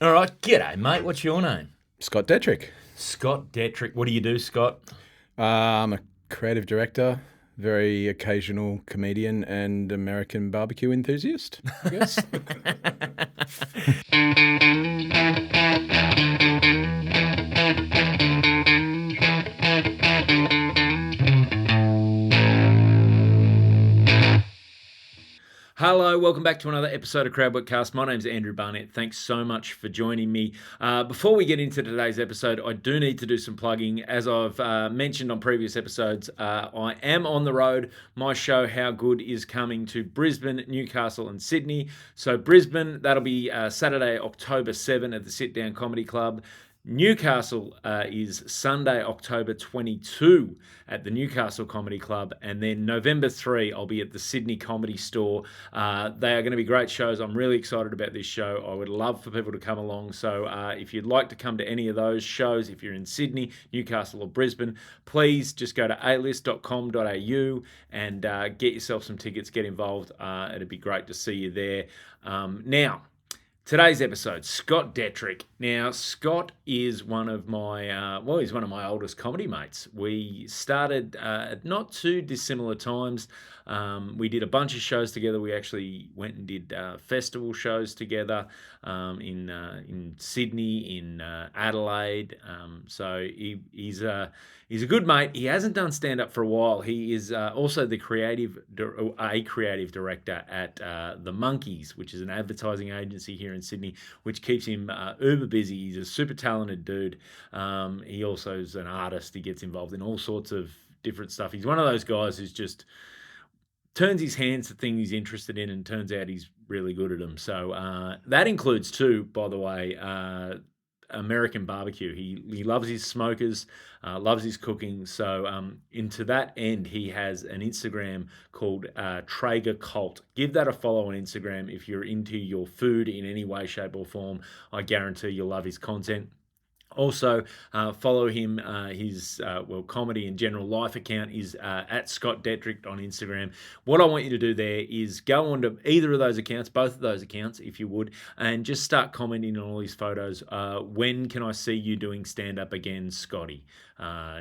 All right, g'day, mate. What's your name? Scott Dettrick. Scott Dettrick. What do you do, Scott? I'm a creative director, very occasional comedian, and American barbecue enthusiast, I guess. Hello, welcome back to another episode of Crowdworkcast. My name's Andrew Barnett. Thanks so much for joining me. Before we get into today's episode, I do need to do some plugging. As I've mentioned on previous episodes, I am on the road. My show, How Good, is coming to Brisbane, Newcastle and Sydney. So Brisbane, that'll be Saturday, October 7 at the Sit Down Comedy Club. Newcastle is Sunday, October 22 at the Newcastle Comedy Club. And then November 3, I'll be at the Sydney Comedy Store. They are going to be great shows. I'm really excited about this show. I would love for people to come along. So if you'd like to come to any of those shows, if you're in Sydney, Newcastle or Brisbane, please just go to alist.com.au and get yourself some tickets, get involved. It'd be great to see you there. Now, today's episode, Scott Dettrick. Now, Scott is one of my, he's one of my oldest comedy mates. We started at not too dissimilar times. We did a bunch of shows together. We actually went and did festival shows together in Sydney, in Adelaide. So he's a good mate. He hasn't done stand-up for a while. He is also the creative director at The Monkeys, which is an advertising agency here in Sydney, which keeps him uber busy. He's a super talented dude. He also is an artist. He gets involved in all sorts of different stuff. He's one of those guys who's just turns his hands to things he's interested in, and turns out he's really good at them. So that includes too, by the way, American barbecue. He loves his smokers, loves his cooking. So into that end, he has an Instagram called Traeger Cult. Give that a follow on Instagram if you're into your food in any way, shape or form. I guarantee you'll love his content. Also, follow him. His comedy and general life account is at Scott Dettrick on Instagram. What I want you to do there is go on to either of those accounts, both of those accounts, if you would, and just start commenting on all his photos. When can I see you doing stand-up again, Scotty?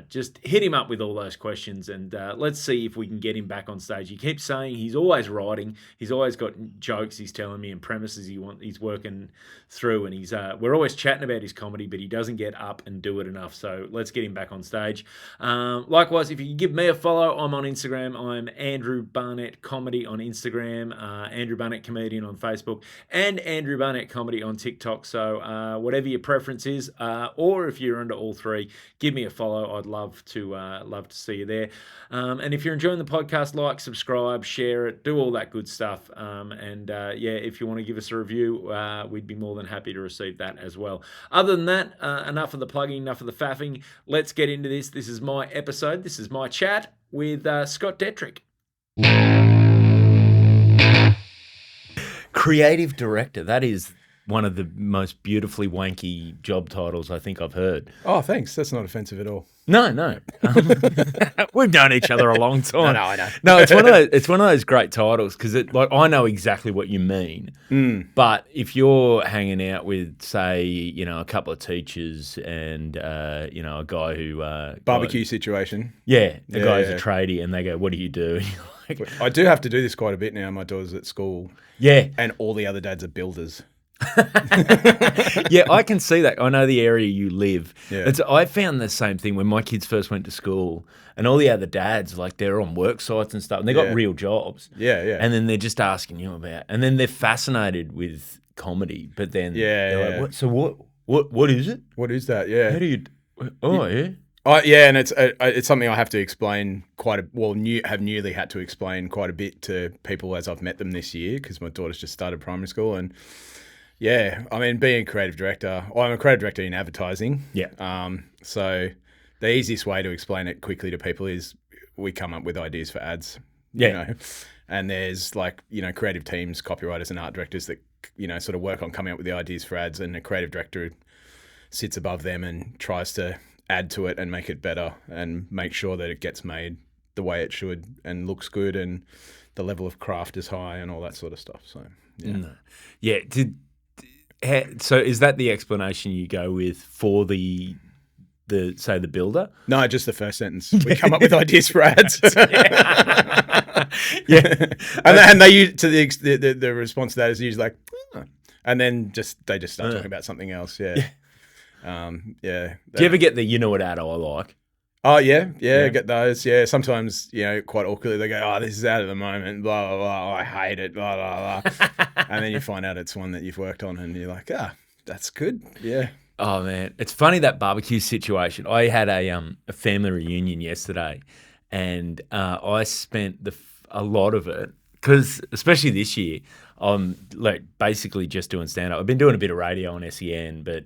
Just hit him up with all those questions, and let's see if we can get him back on stage. He keeps saying he's always writing. He's always got jokes he's telling me and premises he's working through, and we're always chatting about his comedy, but he doesn't get up and do it enough. So let's get him back on stage. Likewise, if you can give me a follow, I'm on Instagram. I'm Andrew Barnett Comedy on Instagram, Andrew Barnett Comedian on Facebook, and Andrew Barnett Comedy on TikTok. So whatever your preference is, or if you're under all three, give me a follow. I'd love to see you there. And if you're enjoying the podcast, like, subscribe, share it, do all that good stuff. If you want to give us a review, we'd be more than happy to receive that as well. Other than that, enough of the plugging, enough of the faffing. Let's get into this. This is my episode. This is my chat with Scott Dettrick. Creative director. That is one of the most beautifully wanky job titles I think I've heard. Oh, thanks. That's not offensive at all. No. We've known each other a long time. No, I know. No, it's one of those great titles because I know exactly what you mean. But if you're hanging out with, say, a couple of teachers and a guy who Barbecue situation. Yeah, the guy's a tradie, and they go, "What do you do?" I do have to do this quite a bit now. My daughter's at school. Yeah. And all the other dads are builders. Yeah, I can see that. I know the area you live. Yeah. I found the same thing when my kids first went to school, and all the other dads, like, they're on work sites and stuff, and they got real jobs. Yeah. And then they're just asking you about, and then they're fascinated with comedy, but then they're like, what is it? What is that? Yeah. How do you? Oh, yeah. And it's something I have to explain have newly had to explain quite a bit to people as I've met them this year, because my daughter's just started primary school. And yeah, I mean, being a creative director, I'm a creative director in advertising. Yeah. So the easiest way to explain it quickly to people is we come up with ideas for ads. Yeah. And there's creative teams, copywriters and art directors that, sort of work on coming up with the ideas for ads, and a creative director sits above them and tries to add to it and make it better and make sure that it gets made the way it should and looks good and the level of craft is high and all that sort of stuff. So, yeah. Yeah. So is that the explanation you go with for the builder? No, just the first sentence. We come up with ideas for ads. Yeah. And they use the response to that is usually like, "Oh." And then they just start talking about something else. Yeah. Yeah. Do you ever get the you know what ad I like? Oh yeah, get those. Yeah, sometimes quite awkwardly they go, "Oh, this is out at the moment." Blah blah blah. Oh, I hate it. Blah blah blah. And then you find out it's one that you've worked on, and you're like, that's good. Yeah. Oh man, it's funny that barbecue situation. I had a family reunion yesterday, and I spent a lot of it because, especially this year, I'm like basically just doing stand up. I've been doing a bit of radio on SEN, but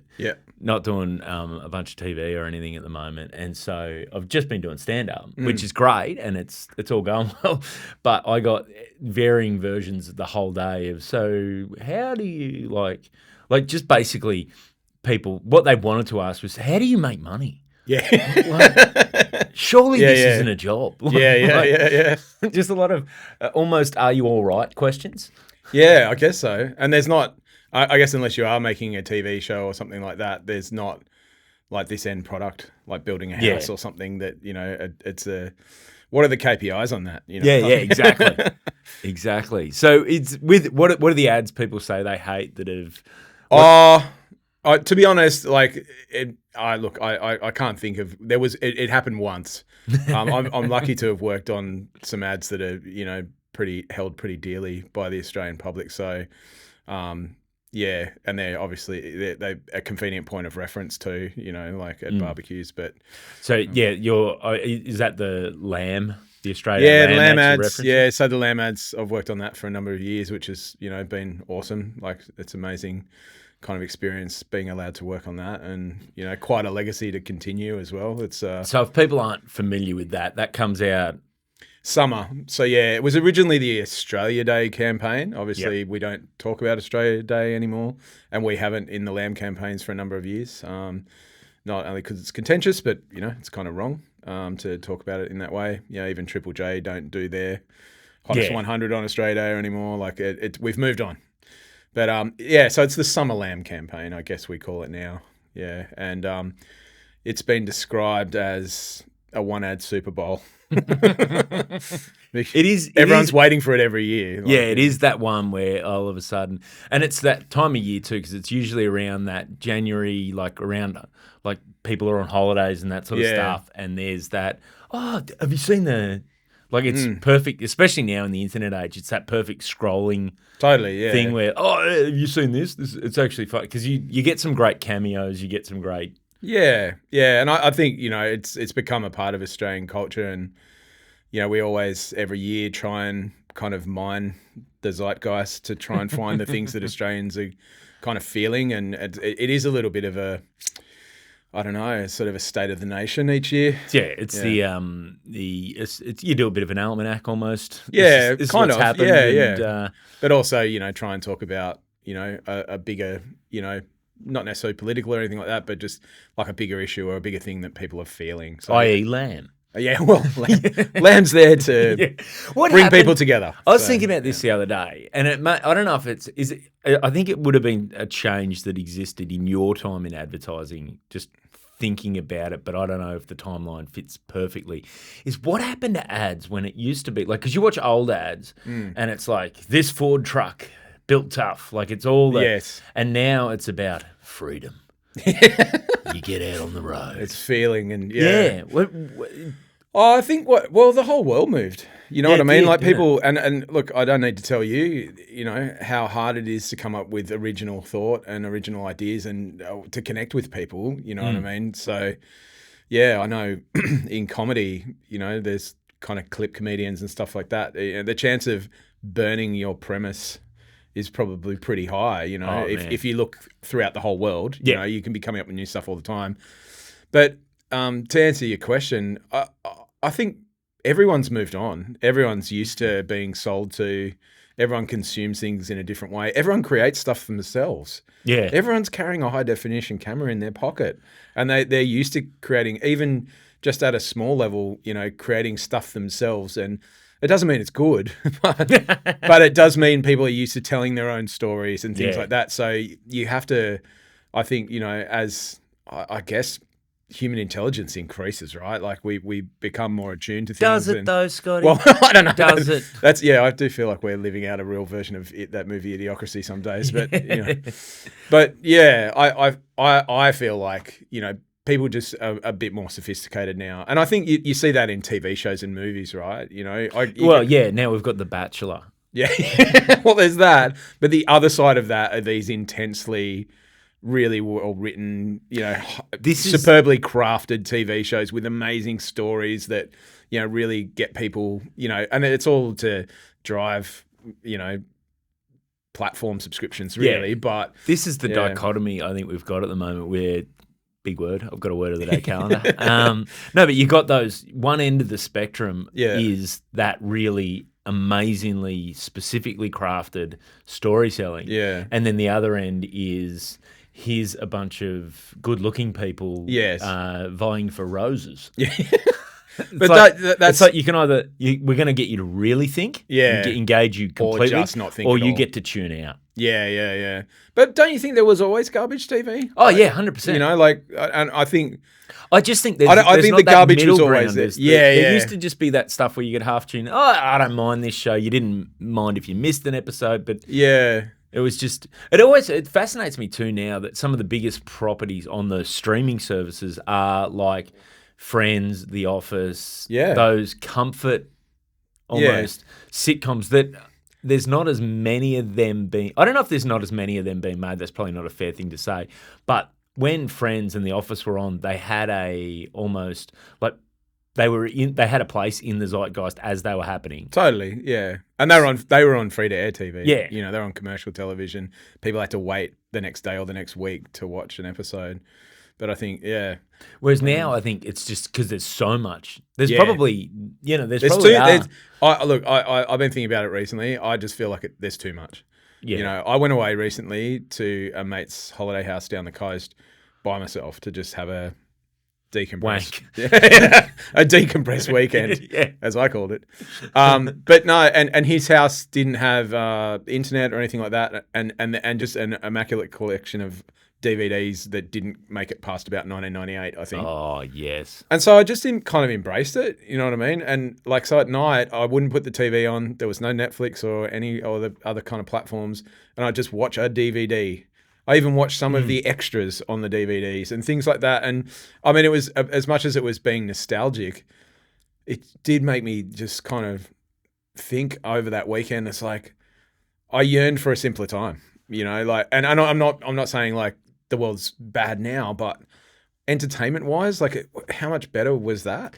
not doing a bunch of TV or anything at the moment. And so I've just been doing stand up, which is great, and it's all going well. But I got varying versions the whole day of, so how do you like just basically people, what they wanted to ask was, how do you make money? Yeah. Surely this isn't a job. Yeah. Just a lot of almost are you all right questions. Yeah, I guess so. And there's not, I guess unless you are making a TV show or something like that, there's not like this end product, like building a house or something that, it's what are the KPIs on that? Yeah, exactly. Exactly. So it's what are the ads people say they hate that have... to be honest, like I can't think of. There was it happened once. I'm lucky to have worked on some ads that are held pretty dearly by the Australian public. So, and they're obviously they a convenient point of reference too. Like at barbecues. But so is that the lamb? The Australian lamb ads. Yeah, so the lamb ads, I've worked on that for a number of years, which has been awesome. Like it's amazing kind of experience being allowed to work on that, and quite a legacy to continue as well. It's so if people aren't familiar with that comes out summer. So it was originally the Australia Day campaign. Obviously we don't talk about Australia Day anymore, and we haven't in the lamb campaigns for a number of years, not only because it's contentious, but it's kind of wrong to talk about it in that way. Even Triple J don't do their hottest 100 on Australia Day anymore. Like we've moved on. But so it's the Summer Lamb campaign, I guess we call it now. Yeah, and it's been described as a one-ad Super Bowl. It is. Everyone's waiting for it every year. It is that one where all of a sudden, and it's that time of year too, because it's usually around that January, like around like people are on holidays and that sort of stuff. And there's that. Oh, have you seen the? Like it's perfect, especially now in the internet age. It's that perfect scrolling thing where, have you seen this? It's actually fun because you get some great cameos, you get some great and I think it's become a part of Australian culture, and we always every year try and kind of mine the zeitgeist to try and find the things that Australians are kind of feeling, and it is a little bit of a, I don't know, sort of a state of the nation each year. Yeah, it's it's you do a bit of an almanac almost. Yeah, this kind is of. Happened and, but also, try and talk about, a bigger, not necessarily political or anything like that, but just like a bigger issue or a bigger thing that people are feeling. So, i.e. lamb. Yeah, well, lamb's there to bring people together. I was thinking about this the other day, and I don't know if I think it would have been a change that existed in your time in advertising, just thinking about it, but I don't know if the timeline fits perfectly, is what happened to ads when it used to be, like, because you watch old ads, and it's like, this Ford truck, built tough, like it's all that. And now it's about freedom. You get out on the road. It's feeling and Oh, I think the whole world moved. You know what I mean? Like people, and look, I don't need to tell you, how hard it is to come up with original thought and original ideas and to connect with people. You know what I mean? So, I know in comedy, there's kind of clip comedians and stuff like that. The chance of burning your premise is probably pretty high. If you look throughout the whole world, you can be coming up with new stuff all the time. But to answer your question, I think everyone's moved on. Everyone's used to being sold to. Everyone consumes things in a different way. Everyone creates stuff for themselves. Yeah. Everyone's carrying a high definition camera in their pocket, and they're used to creating, even just at a small level, creating stuff themselves. And It doesn't mean it's good, but it does mean people are used to telling their own stories and things Yeah. like that. So you have to, I think, as I guess human intelligence increases, right? Like we become more attuned to things. Does it though, Scotty? Well, I don't know. Does it? I do feel like we're living out a real version of that movie Idiocracy some days, but yeah, I feel like, people just are a bit more sophisticated now. And I think you see that in TV shows and movies, right? Now we've got The Bachelor. Yeah. Well, there's that. But the other side of that are these intensely, really well written, superbly crafted TV shows with amazing stories that, really get people, and it's all to drive, platform subscriptions, really. Yeah. But this is the dichotomy I think we've got at the moment where, big word, I've got a word of the day calendar. No, but you got those, one end of the spectrum is that really amazingly specifically crafted story selling. Yeah. And then the other end is here's a bunch of good-looking people vying for roses. Yeah. But that's like you can either we're going to get you to really think, engage you completely, or just not think, or at you all. get to tune out. Yeah. But don't you think there was always garbage TV? Oh yeah, 100%. And I think I just think there's I think not the that garbage middle was always ground. there. There used to just be that stuff where you could half tune. Oh, I don't mind this show. You didn't mind if you missed an episode, but yeah. It was just it fascinates me too now that some of the biggest properties on the streaming services are like Friends, The Office, those comfort almost sitcoms that there's not as many of them being. I don't know if there's not as many of them being made. That's probably not a fair thing to say. But when Friends and The Office were on, they had almost like they had a place in the zeitgeist as they were happening. Totally, yeah. And they were on free to air TV. Yeah. They're on commercial television. People had to wait the next day or the next week to watch an episode. But I think, Whereas now I think it's just because there's so much. There's probably, there's I've been thinking about it recently. I just feel like there's too much. Yeah. I went away recently to a mate's holiday house down the coast by myself to just have a decompress. A decompress weekend, as I called it. But no, and his house didn't have internet or anything like that, and just an immaculate collection of DVDs that didn't make it past about 1998, I think. Oh, yes. And so I just kind of embraced it, you know what I mean? And so at night, I wouldn't put the TV on. There was no Netflix or any the other kind of platforms. And I'd just watch a DVD. I even watched some of the extras on the DVDs and things like that. And I mean, it was, as much as it was being nostalgic, it did make me just kind of think over that weekend. It's like, I yearned for a simpler time, and I'm not saying like the world's bad now, but entertainment wise, like how much better was that,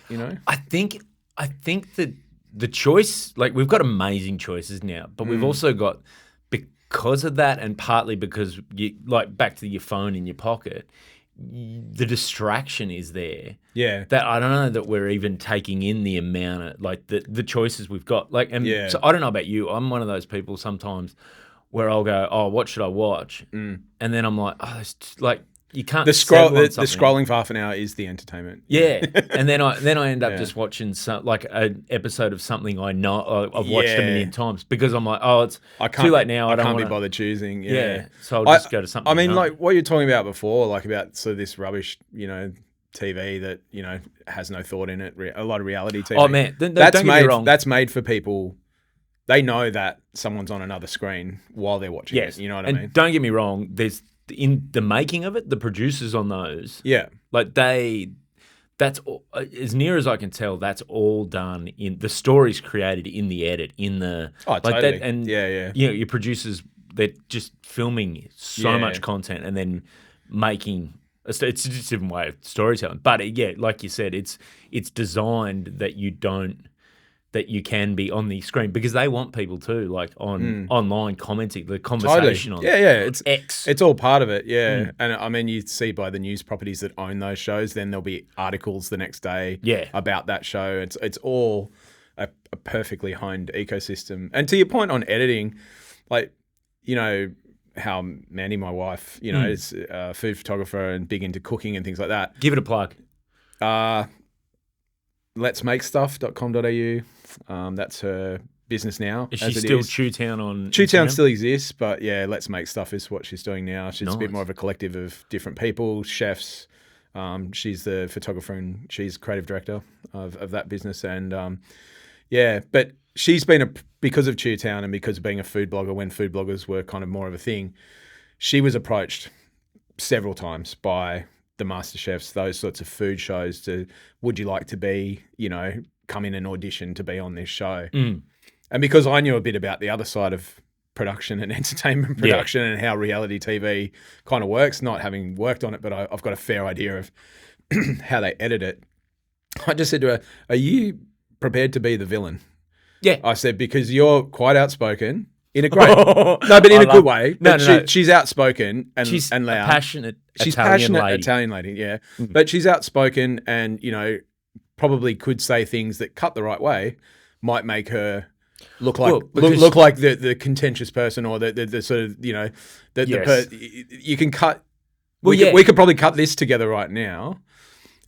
I think that the choice, like we've got amazing choices now, but we've also got, because of that, and partly because you like back to your phone in your pocket, the distraction is there. Yeah. That I don't know that we're even taking in the amount of like the choices we've got. Like, so I don't know about you. I'm one of those people sometimes where I'll go, oh, what should I watch? And then I'm like, oh, it's like you can't. The scrolling for half an hour is the entertainment. Yeah, and then I end up just watching like an episode of something I know I've watched a million times because I'm like, oh, it's too late now. I can't be bothered choosing. Yeah, so I'll just go to something. I mean, like what you're talking about before, like about sort of this rubbish, TV that has no thought in it. A lot of reality TV. Oh man, don't get me wrong. That's made for people. They know that someone's on another screen while they're watching it. You know what I mean? Don't get me wrong. There's in the making of it, the producers on those, like that's all, as near as I can tell, that's all done in the stories created in the edit in the totally. That, and your producers, they're just filming so much content and then making. It's just a different way of storytelling, but like you said, it's designed that you can be on the screen because they want people too, like online commenting, the conversation on it's X. It's all part of it, And I mean, you see by the news properties that own those shows, then there'll be articles the next day about that show. It's all a perfectly honed ecosystem. And to your point on editing, like, how Mandy, my wife, is a food photographer and big into cooking and things like that. Give it a plug. letsmakestuff.com.au. That's her business now. Is she still Chewtown on Chewtown Instagram? still exists, but yeah, Let's Make Stuff is what she's doing now. She's a bit Nice. more of a collective of different people, chefs. She's the photographer and she's creative director of that business. And yeah, but she's been because of Chewtown and because of being a food blogger when food bloggers were kind of more of a thing, she was approached several times by the Master Chefs, those sorts of food shows to, would you like to be, come in and audition to be on this show? Mm. And because I knew a bit about the other side of production and entertainment production and how reality TV kind of works, not having worked on it, but I've got a fair idea of how they edit it. I just said to her, are you prepared to be the villain? Yeah. I said, because you're quite outspoken in a great, but in a good way. But she's outspoken and she's and loud. She's passionate Italian lady, yeah. Mm. But she's outspoken and, probably could say things that cut the right way, might make her look like look like the contentious person or the sort of you can cut. We could probably cut this together right now,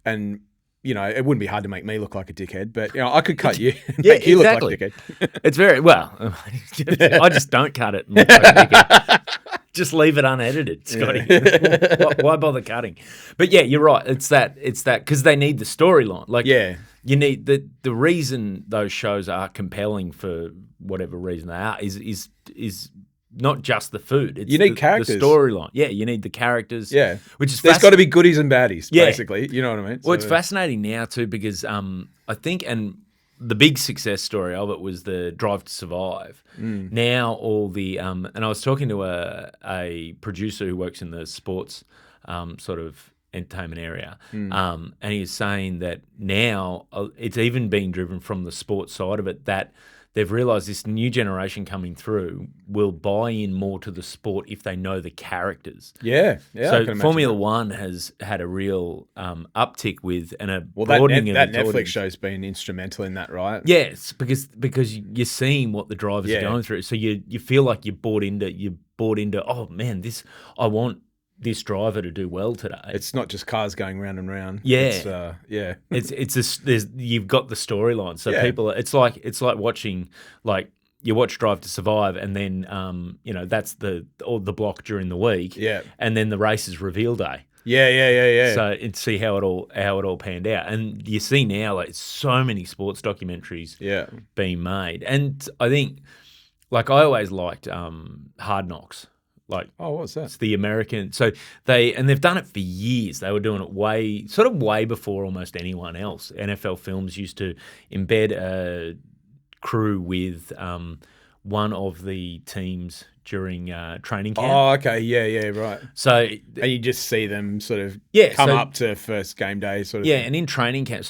and it wouldn't be hard to make me look like a dickhead, but I could cut you and make you look like a dickhead. It's very well. I just don't cut it and look like a dickhead. Just leave it unedited, Scotty. Why bother cutting? But yeah, you're right. It's that because they need the storyline. Like, you need the reason those shows are compelling for whatever reason they are is not just the food. It's you need characters, the storyline. Yeah, you need the characters. Yeah, which is there's got to be goodies and baddies. Yeah. Basically, you know what I mean. Well, it's fascinating now too because I think the big success story of it was the Drive to Survive. Mm. Now all the and I was talking to a producer who works in the sports sort of entertainment area, and he was saying that now it's even being driven from the sports side of it that they've realised this new generation coming through will buy in more to the sport if they know the characters. Yeah. So Formula One has had a real uptick with and a broadening that Netflix show's been instrumental in that, right? Yes, because you're seeing what the drivers are going through, so you feel like you're bought into. Oh man, I want this driver to do well today. It's not just cars going round and round. Yeah, it's you've got the storyline. So people, it's like watching you watch Drive to Survive, and then that's the block during the week. Yeah, and then the race is reveal day. Yeah. So and see how it all panned out, and you see now so many sports documentaries being made, and I think I always liked Hard Knocks. What's that? It's the American. So they've done it for years. They were doing it way before almost anyone else. NFL Films used to embed a crew with one of the teams during training camp. Oh, okay. Yeah, right. So and you just see them sort of come up to first game day sort of thing. And in training camp,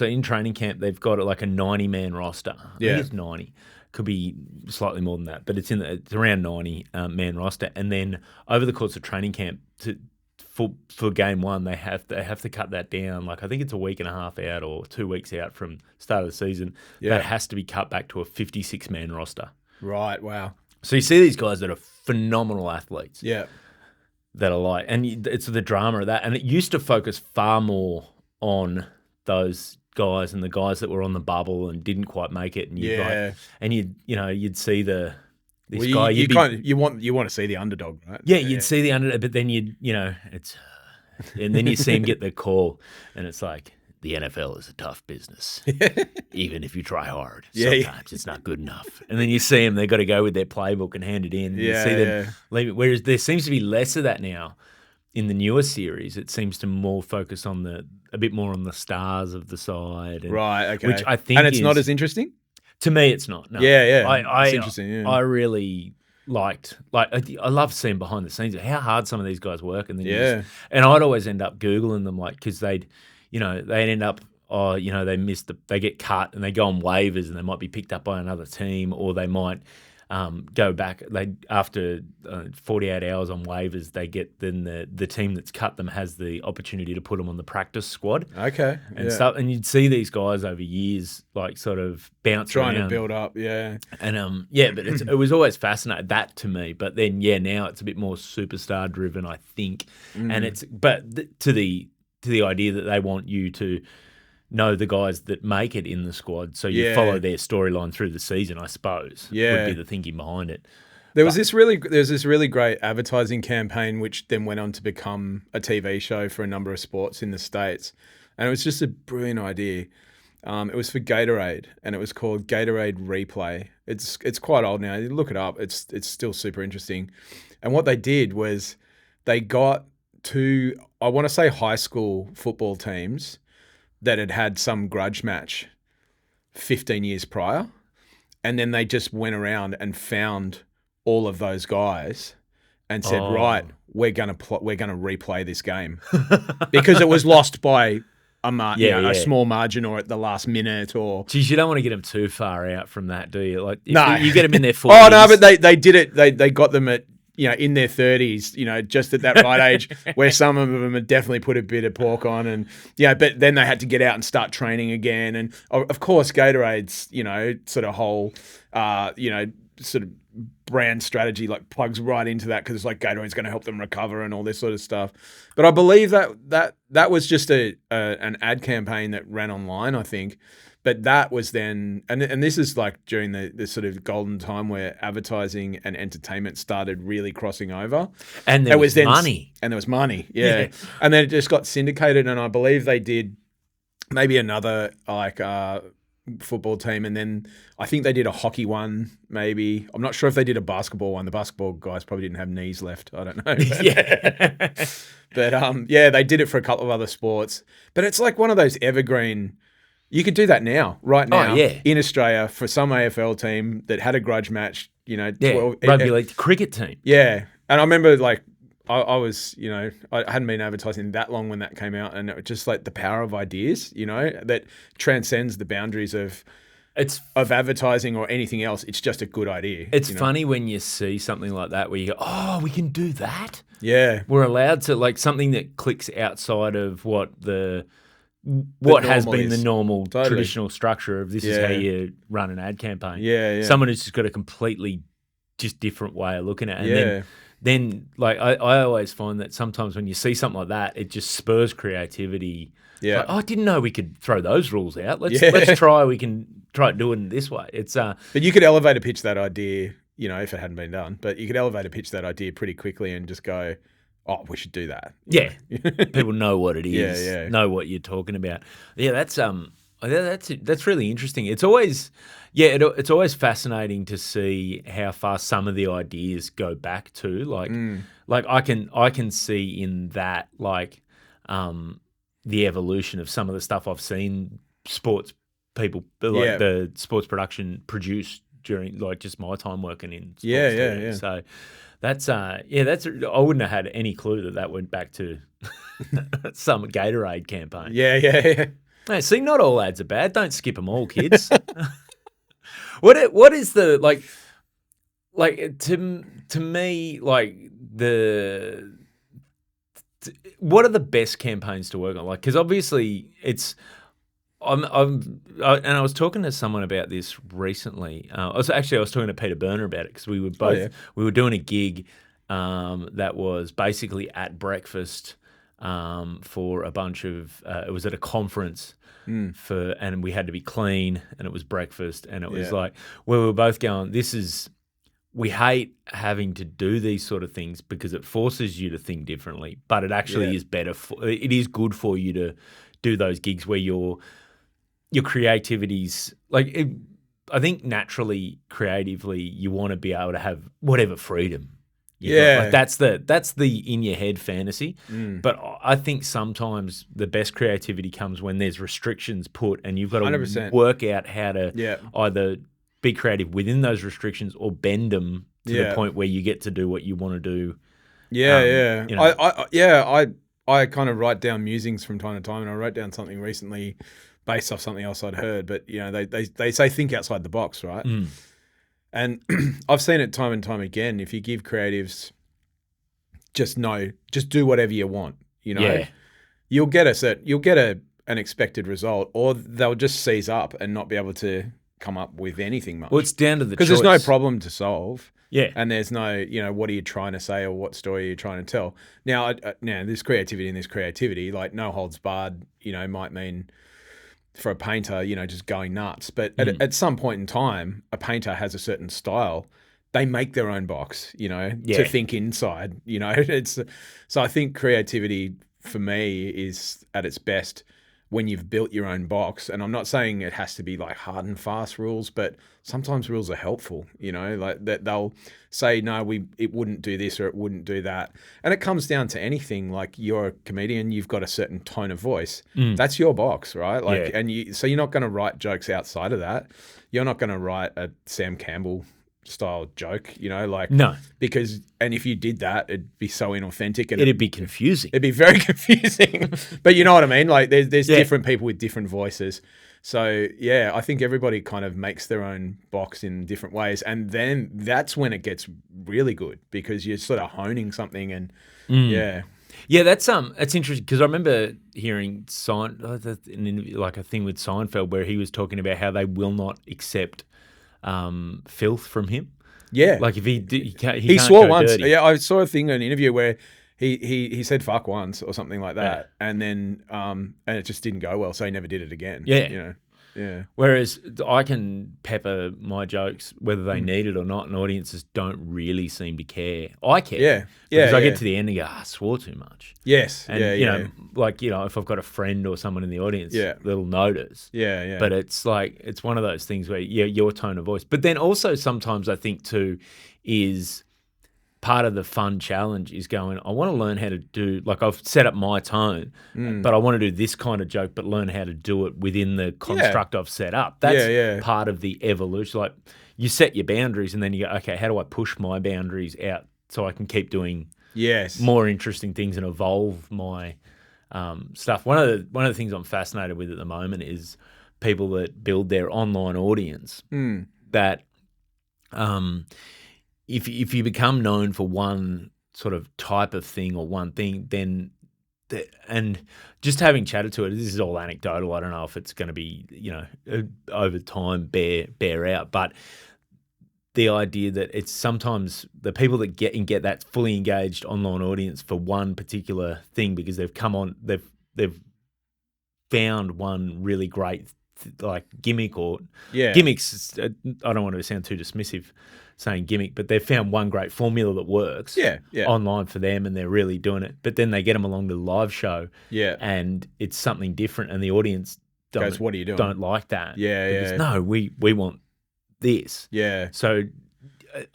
they've got a 90-man roster. I think it's 90. Could be slightly more than that, but it's around 90 man roster. And then over the course of training camp, for game one, they have to cut that down. I think it's a week and a half out or 2 weeks out from start of the season. Yeah. That has to be cut back to a 56 man roster. Right. Wow. So you see these guys that are phenomenal athletes. Yeah. That are and it's the drama of that. And it used to focus far more on those guys and the guys that were on the bubble and didn't quite make it, and you'd see guy. You want to see the underdog, right? Yeah, you'd see the underdog, but then and then you see him get the call, and it's like the NFL is a tough business, even if you try hard. Sometimes it's not good enough, and then you see them; they got to go with their playbook and hand it in. And you see them leave it. Whereas there seems to be less of that now. In the newer series, it seems to more focus on a bit more on the stars of the side. Right, okay. Which I think it's not as interesting? To me, it's not. No. Yeah. It's interesting, yeah. I really liked, I love seeing behind the scenes, how hard some of these guys work. And then and I'd always end up Googling them, because they'd end up, they get cut and they go on waivers and they might be picked up by another team, or they might go back. After 48 hours on waivers, they get the team that's cut them has the opportunity to put them on the practice squad. Okay, and stuff. And you'd see these guys over years, sort of bounce trying around. to build up. Yeah, and but it was always fascinating that to me. But then now it's a bit more superstar driven, I think, and it's to the idea that they want you to know the guys that make it in the squad, so you Yeah. follow their storyline through the season, I suppose, would Yeah. be the thinking behind it. There's this really great advertising campaign which then went on to become a TV show for a number of sports in the States, and it was just a brilliant idea. It was for Gatorade, and it was called Gatorade Replay. It's quite old now. You look it up. It's still super interesting. And what they did was they got two, I want to say, high school football teams that had some grudge match 15 years prior, and then they just went around and found all of those guys and said, right, we're gonna replay this game because it was lost by a small margin or at the last minute or. Geez, you don't want to get them too far out from that, do you? Like, No, you get them in their 40s. Oh no, but they did it. They got them at in their 30s, just at that right age where some of them had definitely put a bit of pork on, and but then they had to get out and start training again, and of course Gatorade's sort of whole sort of brand strategy like plugs right into that because it's like Gatorade's going to help them recover and all this sort of stuff. But I believe that was just an ad campaign that ran online, I think. But that was then, and this is like during the sort of golden time where advertising and entertainment started really crossing over. And there was money. And there was money, yeah. And then it just got syndicated, and I believe they did maybe another football team, and then I think they did a hockey one, maybe. I'm not sure if they did a basketball one. The basketball guys probably didn't have knees left. I don't know. But they did it for a couple of other sports. But it's like one of those evergreen. You could do that right now, in Australia for some AFL team that had a grudge match, 12, rugby league cricket team. Yeah. And I remember I was, I hadn't been advertising that long when that came out, and it was just like the power of ideas, that transcends the boundaries of advertising or anything else. It's just a good idea. It's funny when you see something like that where you go, oh, we can do that? Yeah. We're allowed to, like, something that clicks outside of what has been the normal traditional structure of this is how you run an ad campaign. Yeah. Someone who's just got a completely just different way of looking at it. And then like I always find that sometimes when you see something like that, it just spurs creativity. Yeah. Like, I didn't know we could throw those rules out. Let's try. We can try doing it this way. It's But you could elevator pitch that idea, if it hadn't been done. But you could elevator pitch that idea pretty quickly and just go, oh, we should do that. Yeah. People know what it is, know what you're talking about. Yeah, that's really interesting. It's always it's always fascinating to see how far some of the ideas go back to. Like I can see in that the evolution of some of the stuff I've seen sports people the sports production produced during just my time working in sports. Yeah. So that's I wouldn't have had any clue that went back to some Gatorade campaign. Yeah. Hey, see, not all ads are bad. Don't skip them all, kids. What is the to me what are the best campaigns to work on? Like, because obviously it's. And I was talking to someone about this recently. I was talking to Peter Burner about it because we were both we were doing a gig that was basically at breakfast for a bunch of. It was at a conference and we had to be clean, and it was breakfast, and it was like we were both going. We hate having to do these sort of things because it forces you to think differently, but it actually is better. It is good for you to do those gigs where your creativity's I think naturally, creatively, you want to be able to have whatever freedom. That's the in your head fantasy. But I think sometimes the best creativity comes when there's restrictions put, and you've got to 100%. work out how to either be creative within those restrictions or bend them to the point where you get to do what you want to do. I kind of write down musings from time to time, and I wrote down something recently based off something else I'd heard. But they say think outside the box, right? And I've seen it time and time again. If you give creatives just do whatever you want, you'll get an expected result, or they'll just seize up and not be able to come up with anything much. Well, it's down to the because there's no problem to solve. Yeah. And there's no, what are you trying to say or what story are you trying to tell? Now, there's creativity in this creativity, like no holds barred, might mean, for a painter, just going nuts. But at some point in time, a painter has a certain style. They make their own box, to think inside, so I think creativity for me is at its best when you've built your own box. And I'm not saying it has to be like hard and fast rules, but sometimes rules are helpful, like that they'll say, no, it wouldn't do this or it wouldn't do that. And it comes down to anything. Like, you're a comedian, you've got a certain tone of voice. That's your box, right? Like, so you're not going to write jokes outside of that. You're not going to write a Sam Campbell style joke, No. because, and if you did that, it'd be so inauthentic and it'd be confusing. It'd be very confusing. But you know what I mean? Like, there's different people with different voices. So yeah, I think everybody kind of makes their own box in different ways. And then that's when it gets really good, because you're sort of honing something and Yeah, that's interesting, because I remember hearing like a thing with Seinfeld where he was talking about how they will not accept filth from him. Yeah, like if he can't swore go once. dirty. Yeah, I saw a thing in an interview where he said fuck once or something like that, and then and it just didn't go well, so he never did it again. Yeah. Whereas I can pepper my jokes whether they need it or not, and audiences don't really seem to care. I care. Yeah. Because I get to the end and go, I swore too much. Yes. And if I've got a friend or someone in the audience, they'll notice. Yeah. But it's like, it's one of those things where, your tone of voice. But then also sometimes I think too is part of the fun challenge is going, I want to learn how to do, like, I've set up my tone, but I want to do this kind of joke, but learn how to do it within the construct I've set up. That's part of the evolution. Like, you set your boundaries and then you go, okay, how do I push my boundaries out so I can keep doing more interesting things and evolve my stuff. One of the things I'm fascinated with at the moment is people that build their online audience that if you become known for one sort of type of thing or one thing, then and just having chatted to it, this is all anecdotal. I don't know if it's going to be, over time bear out, but the idea that it's sometimes the people that get that fully engaged online audience for one particular thing because they've come on, they've found one really great like gimmick or gimmicks. I don't want to sound too dismissive saying gimmick, but they've found one great formula that works online for them and they're really doing it. But then they get them along to the live show and it's something different and the audience goes, what are you doing? Don't like that. No, we want this. So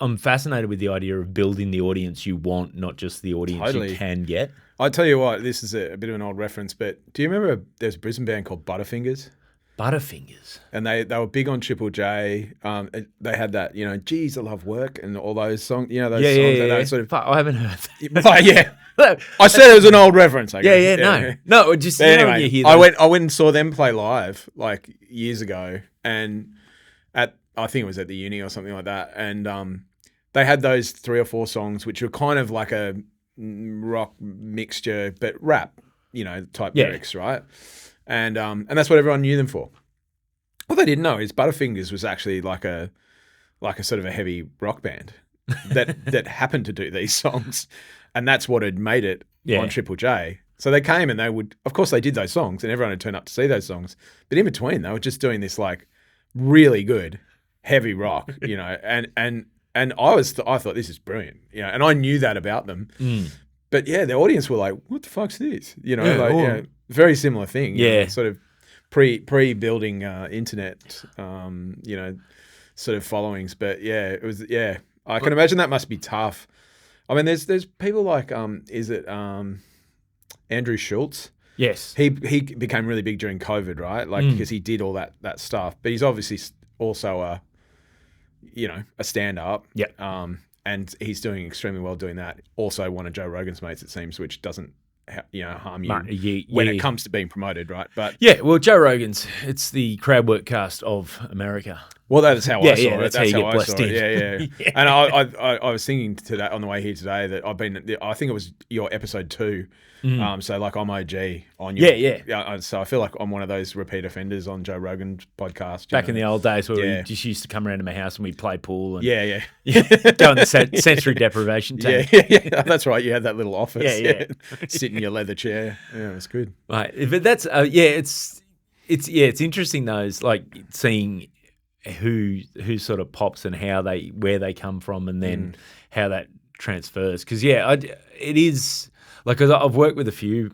I'm fascinated with the idea of building the audience you want, not just the audience you can get. I tell you what, this is a bit of an old reference, but do you remember there's a Brisbane band called Butterfingers? Butterfingers. And they were big on Triple J. They had that, geez, I love work and all those songs, those songs. Yeah. Sort of, I haven't heard that. But I said it was an old reference. I guess. No, just anyway, you hear I went and saw them play live like years ago, and I think it was at the uni or something like that, and they had those 3 or 4 songs which were kind of like a rock mixture, but rap, type lyrics, right? And that's what everyone knew them for. What they didn't know is Butterfingers was actually like a sort of a heavy rock band that happened to do these songs, and that's what had made it on Triple J. So they came and of course they did those songs, and everyone would turn up to see those songs. But in between, they were just doing this like really good heavy rock, and I thought this is brilliant, and I knew that about them. But the audience were like, what the fuck's this? Very similar thing. Sort of pre-building internet, sort of followings. But it was, I can imagine that must be tough. I mean, there's people like, is it Andrew Schultz? Yes. He became really big during COVID, right? Like, because he did all that stuff. But he's obviously also a stand-up. And he's doing extremely well doing that. Also one of Joe Rogan's mates, it seems, which doesn't harm you when it comes to being promoted, right? But well, Joe Rogan's, it's the crowd work cast of America. Well, that's how I saw it. That's how you get blessed in. Yeah. And I was thinking today on the way here today that I think it was your episode 2. So like I'm OG on your so I feel like I'm one of those repeat offenders on Joe Rogan's podcast. Back in the old days where we just used to come around to my house and we'd play pool and go in the sensory deprivation tank. Yeah, that's right. You had that little office. Sit in your leather chair. Yeah, it was good. Right, but that's it's it's interesting though, is like seeing who sort of pops and where they come from, and then how that transfers. Because it is like, 'cause I've worked with a few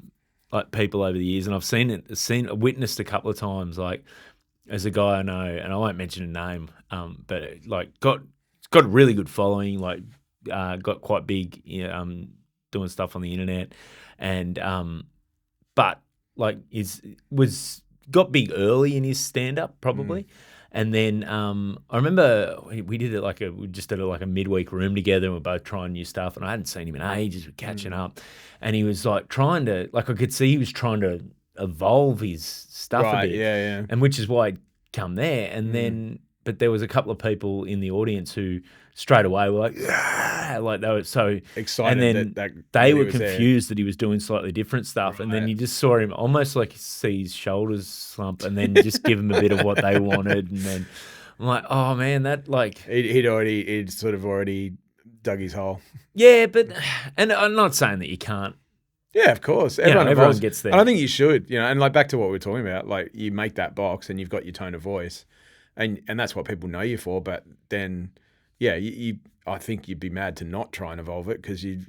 like people over the years, and I've witnessed a couple of times. Like, as a guy I know, and I won't mention a name, but like got a really good following, like got quite big, doing stuff on the internet, and but like was got big early in his stand up probably. And then I remember we did it we just did like a midweek room together, and we were both trying new stuff, and I hadn't seen him in ages. We're catching up, and he was like trying to, like, I could see he was trying to evolve his stuff a bit, yeah. and which is why I'd come there. And then, but there was a couple of people in the audience who straight away were like, "Ah!" Like they were so Excited, and then they were confused that he was doing slightly different stuff, and then you just saw him almost like see his shoulders slump, and then just give him a bit of what they wanted, and then I'm like, oh man, that like he'd sort of already dug his hole. Yeah, but and I'm not saying that you can't. Yeah, of course. Everyone gets there. And I think you should, and like back to what we were talking about, like you make that box and you've got your tone of voice, and that's what people know you for. But then, yeah, I think you'd be mad to not try and evolve it, because you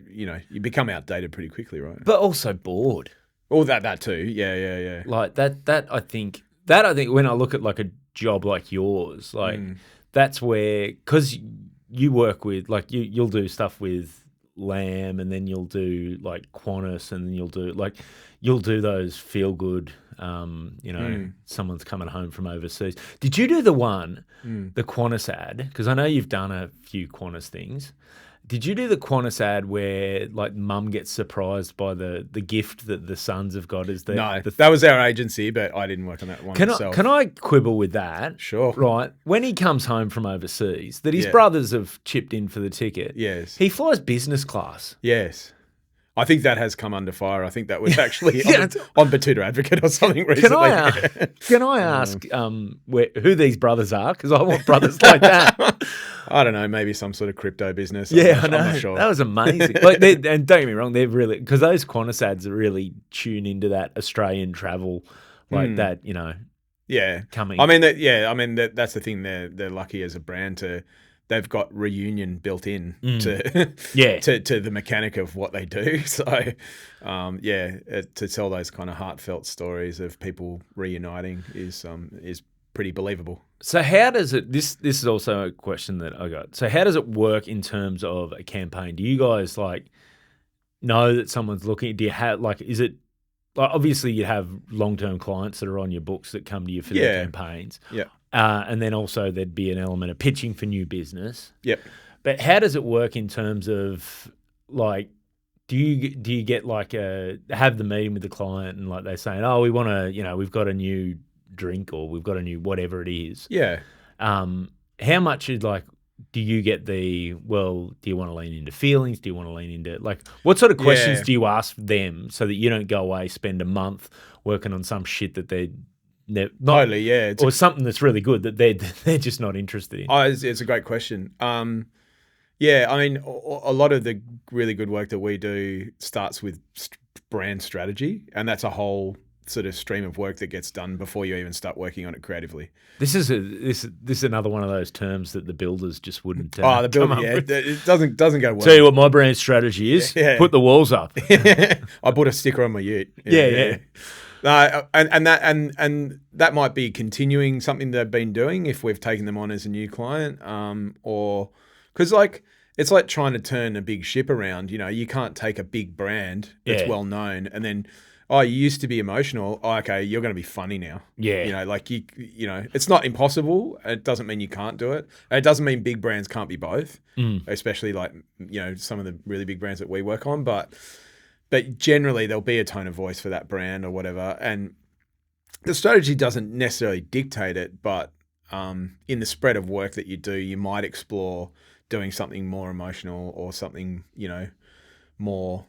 become outdated pretty quickly, right? But also bored. All that too. Yeah. Like that I think when I look at like a job like yours, like that's where, because you work with, like, you'll do stuff with Lamb, and then you'll do like Qantas, and then you'll do those feel good, someone's coming home from overseas. Did you do the Qantas ad? Because I know you've done a few Qantas things. Did you do the Qantas ad where like mum gets surprised by the gift that the sons have got? No, that was our agency, but I didn't work on that one myself. Can I quibble with that? Sure. Right. When he comes home from overseas, that his brothers have chipped in for the ticket. Yes. He flies business class. Yes. I think that has come under fire. I think that was actually on Batuta Advocate or something recently. Can I ask who these brothers are? Because I want brothers like that. I don't know, maybe some sort of crypto business. Yeah, I know. I'm not sure. That was amazing. Like, and don't get me wrong, they're really, because those Qantas ads are really tune into that Australian travel, like that, Yeah, coming. I mean, that's the thing. They're lucky as a brand to. They've got reunion built in to the mechanic of what they do. So, to tell those kind of heartfelt stories of people reuniting is pretty believable. So how does it? This is also a question that I got. So how does it work in terms of a campaign? Do you guys like know that someone's looking? Do you have is it? Like, obviously, you have long-term clients that are on your books that come to you for their campaigns. Yeah. And then also there'd be an element of pitching for new business. Yep. But how does it work in terms of like, do you get like have the meeting with the client and like they're saying, oh, we want to, we've got a new drink or we've got a new whatever it is. Yeah. How much is like, do you get do you want to lean into feelings? Do you want to lean into like, what sort of questions do you ask them so that you don't go away, spend a month working on some shit that they're not, totally, yeah. Or something that's really good that they're just not interested in? Oh, it's a great question. I mean, a lot of the really good work that we do starts with brand strategy, and that's a whole sort of stream of work that gets done before you even start working on it creatively. This is another one of those terms that the builders just wouldn't. The builder, it doesn't go well. Tell you what my brand strategy is: put the walls up. I put a sticker on my ute. Yeah. No, and that might be continuing something they've been doing if we've taken them on as a new client, or because like it's like trying to turn a big ship around. You can't take a big brand that's well known and then, oh, you used to be emotional. Oh, okay, you're going to be funny now. Yeah, it's not impossible. It doesn't mean you can't do it. It doesn't mean big brands can't be both, especially like some of the really big brands that we work on, but generally there'll be a tone of voice for that brand or whatever. And the strategy doesn't necessarily dictate it, but in the spread of work that you do, you might explore doing something more emotional or something, more,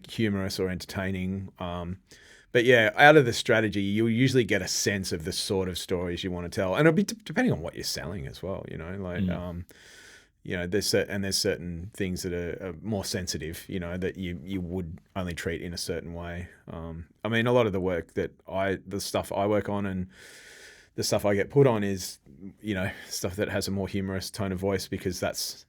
humorous or entertaining. But yeah, out of the strategy, you'll usually get a sense of the sort of stories you want to tell. And it'll be depending on what you're selling as well, there's certain things that are more sensitive, that you would only treat in a certain way. I mean, a lot of the work the stuff I work on and the stuff I get put on is, stuff that has a more humorous tone of voice, because that's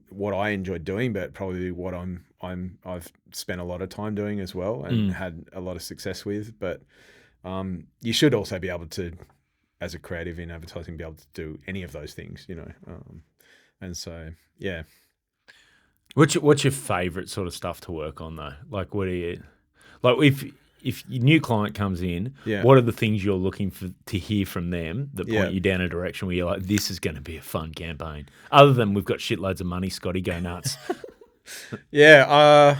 what I enjoy doing, but probably what I've spent a lot of time doing as well and had a lot of success with. But you should also be able to, as a creative in advertising, be able to do any of those things, and so, yeah. What's your favorite sort of stuff to work on though? Like, what do you like if your new client comes in? Yeah. What are the things you're looking for to hear from them that point Yeah. you down a direction where you're like, this is going to be a fun campaign? Other than we've got shitloads of money, Scotty, go nuts. Yeah.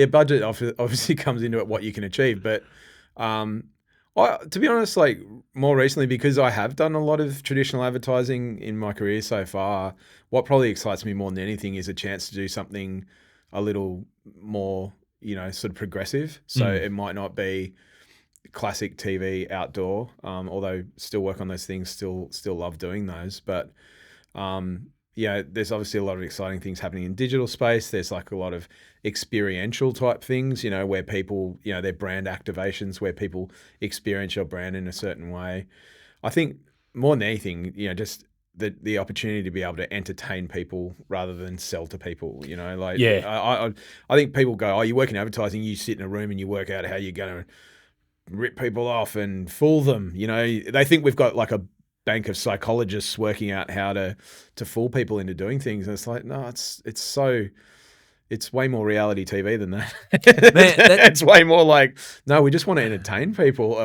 Budget obviously comes into it, what you can achieve, but to be honest, like more recently, because I have done a lot of traditional advertising in my career so far, what probably excites me more than anything is a chance to do something a little more, sort of progressive. So it might not be classic TV outdoor, although still work on those things, still love doing those. But there's obviously a lot of exciting things happening in digital space. There's like a lot of experiential type things, where people, they're brand activations where people experience your brand in a certain way. I think more than anything, just the opportunity to be able to entertain people rather than sell to people, like, Yeah. I think people go, oh, you work in advertising, you sit in a room and you work out how you're going to rip people off and fool them. They think we've got like a bank of psychologists working out how to fool people into doing things. And it's like, no, it's way more reality TV than that. It's way more like, no, we just want to entertain people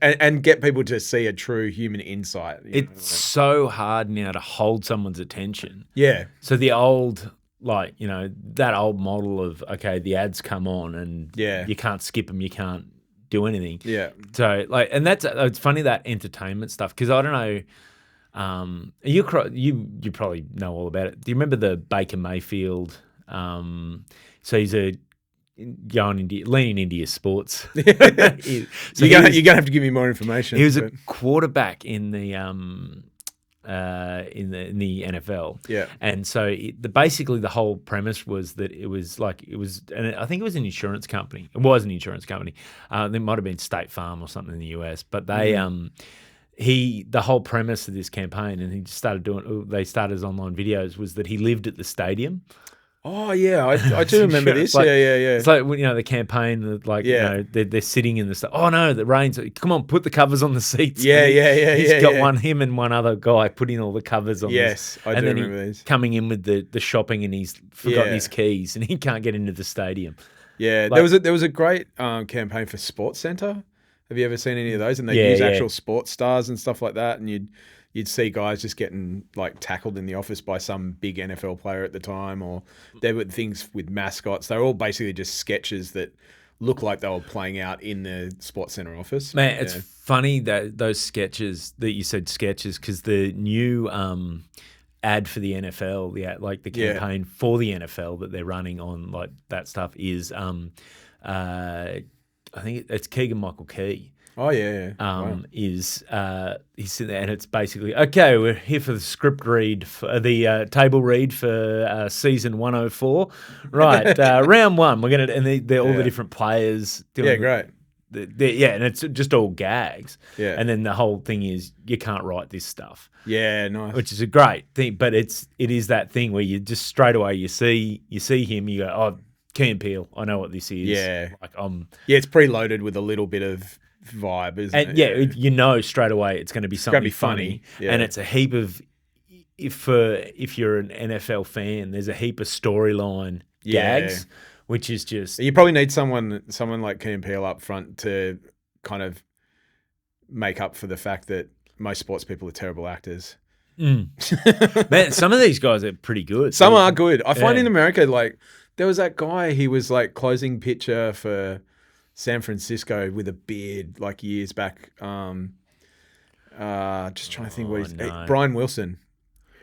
and get people to see a true human insight. It's so hard now to hold someone's attention. Yeah. So the old, like, that old model of, okay, the ads come on and you can't skip them, you can't do anything. Yeah. So like, and it's funny, that entertainment stuff, because I don't know, you probably know all about it. Do you remember the Baker Mayfield? So he's leaning into your sports. You're gonna have to give me more information. He was a quarterback in the NFL. Yeah. And so basically the whole premise was that and I think it was an insurance company. It was an insurance company. There might have been State Farm or something in the US, but they the whole premise of this campaign, and they started his online videos, was that he lived at the stadium. Oh yeah, I do remember this. Like, yeah. It's like, the campaign, like, they're sitting in the stuff. Oh no, the rain's. Come on, put the covers on the seats. Yeah. He's got him and one other guy putting all the covers on. Yes, I do remember this. Coming in with the shopping, and he's forgotten his keys, and he can't get into the stadium. Yeah, there was a great campaign for Sports Center. Have you ever seen any of those? And they use actual sports stars and stuff like that, and you'd see guys just getting like tackled in the office by some big NFL player at the time, or there were things with mascots. They're all basically just sketches that look like they were playing out in the Sports Center office. Man, it's funny that those sketches that you said sketches, because the new ad for the NFL, the campaign for the NFL that they're running on, like, that stuff is I think it's Keegan-Michael Key. Oh yeah. He's sitting there, and it's basically, okay, we're here for the script read, for the table read for season 104, right? Round one, we're gonna, and they're all the different players doing. Great. And it's just all gags. Yeah, and then the whole thing is you can't write this stuff. Yeah, nice. Which is a great thing, but it is that thing where you just straight away you see him, you go, oh, Key and Peele, I know what this is. Yeah, like it's preloaded with a little bit of vibe, isn't it? Yeah, straight away it's going to be something funny. And it's a heap of, if you're an NFL fan, there's a heap of storyline gags, which is just, you probably need someone like Key and Peele up front to kind of make up for the fact that most sports people are terrible actors. Man, some of these guys are pretty good. Some are good. I find in America, like, there was that guy, he was like closing pitcher for San Francisco with a beard, like, years back. Just trying to think what he's... No. Brian Wilson.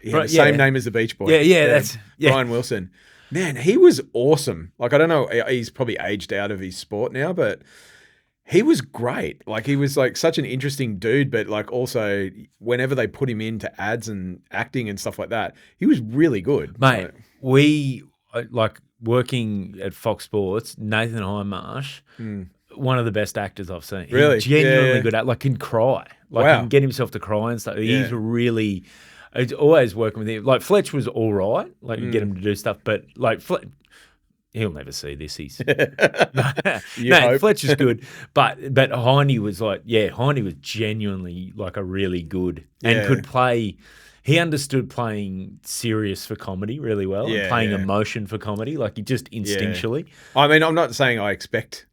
He had the same name as the Beach Boy. That's Brian Wilson. Man, he was awesome. Like, I don't know, he's probably aged out of his sport now, but He was great. Like, he was like such an interesting dude, but like also whenever they put him into ads and acting and stuff like that, he was really good. Mate, Like, we like working at Fox Sports, Nathan Hindmarsh, one of the best actors I've seen. Really? He's genuinely Yeah. good at, like, can cry. Like, Wow. can get himself to cry and stuff. Yeah. He's really, it's always working with him. Like, Fletch was all right. Like, you get him to do stuff, but like, he'll never see this. He's no, hope. Fletcher's good, but Heine was like, Heine was genuinely like a really good and could play. He understood playing serious for comedy really well and playing emotion for comedy. Like, he just instinctually. I mean, I'm not saying I expect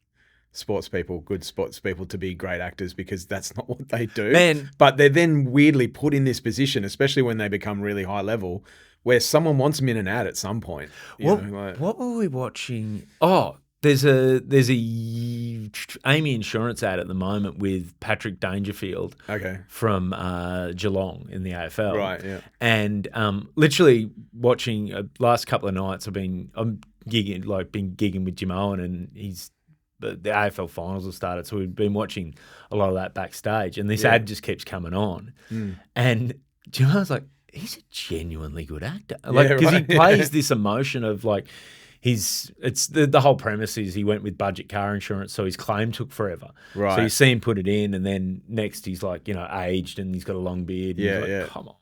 good sports people to be great actors, because that's not what they do. Man. But they're then weirdly put in this position, especially when they become really high level, where someone wants them in an ad at some point. What were we watching? Oh, there's a Amy Insurance ad at the moment with Patrick Dangerfield from Geelong in the AFL. Right, yeah. And literally watching last couple of nights I'm gigging with Jim Owen, and the AFL finals have started, so we've been watching a lot of that backstage, and this ad just keeps coming on. And Jim Owen's like, he's a genuinely good actor. Like, because he plays this emotion of like, the whole premise is he went with budget car insurance, so his claim took forever. Right. So you see him put it in, and then next he's like, aged, and he's got a long beard. And he's like, come on.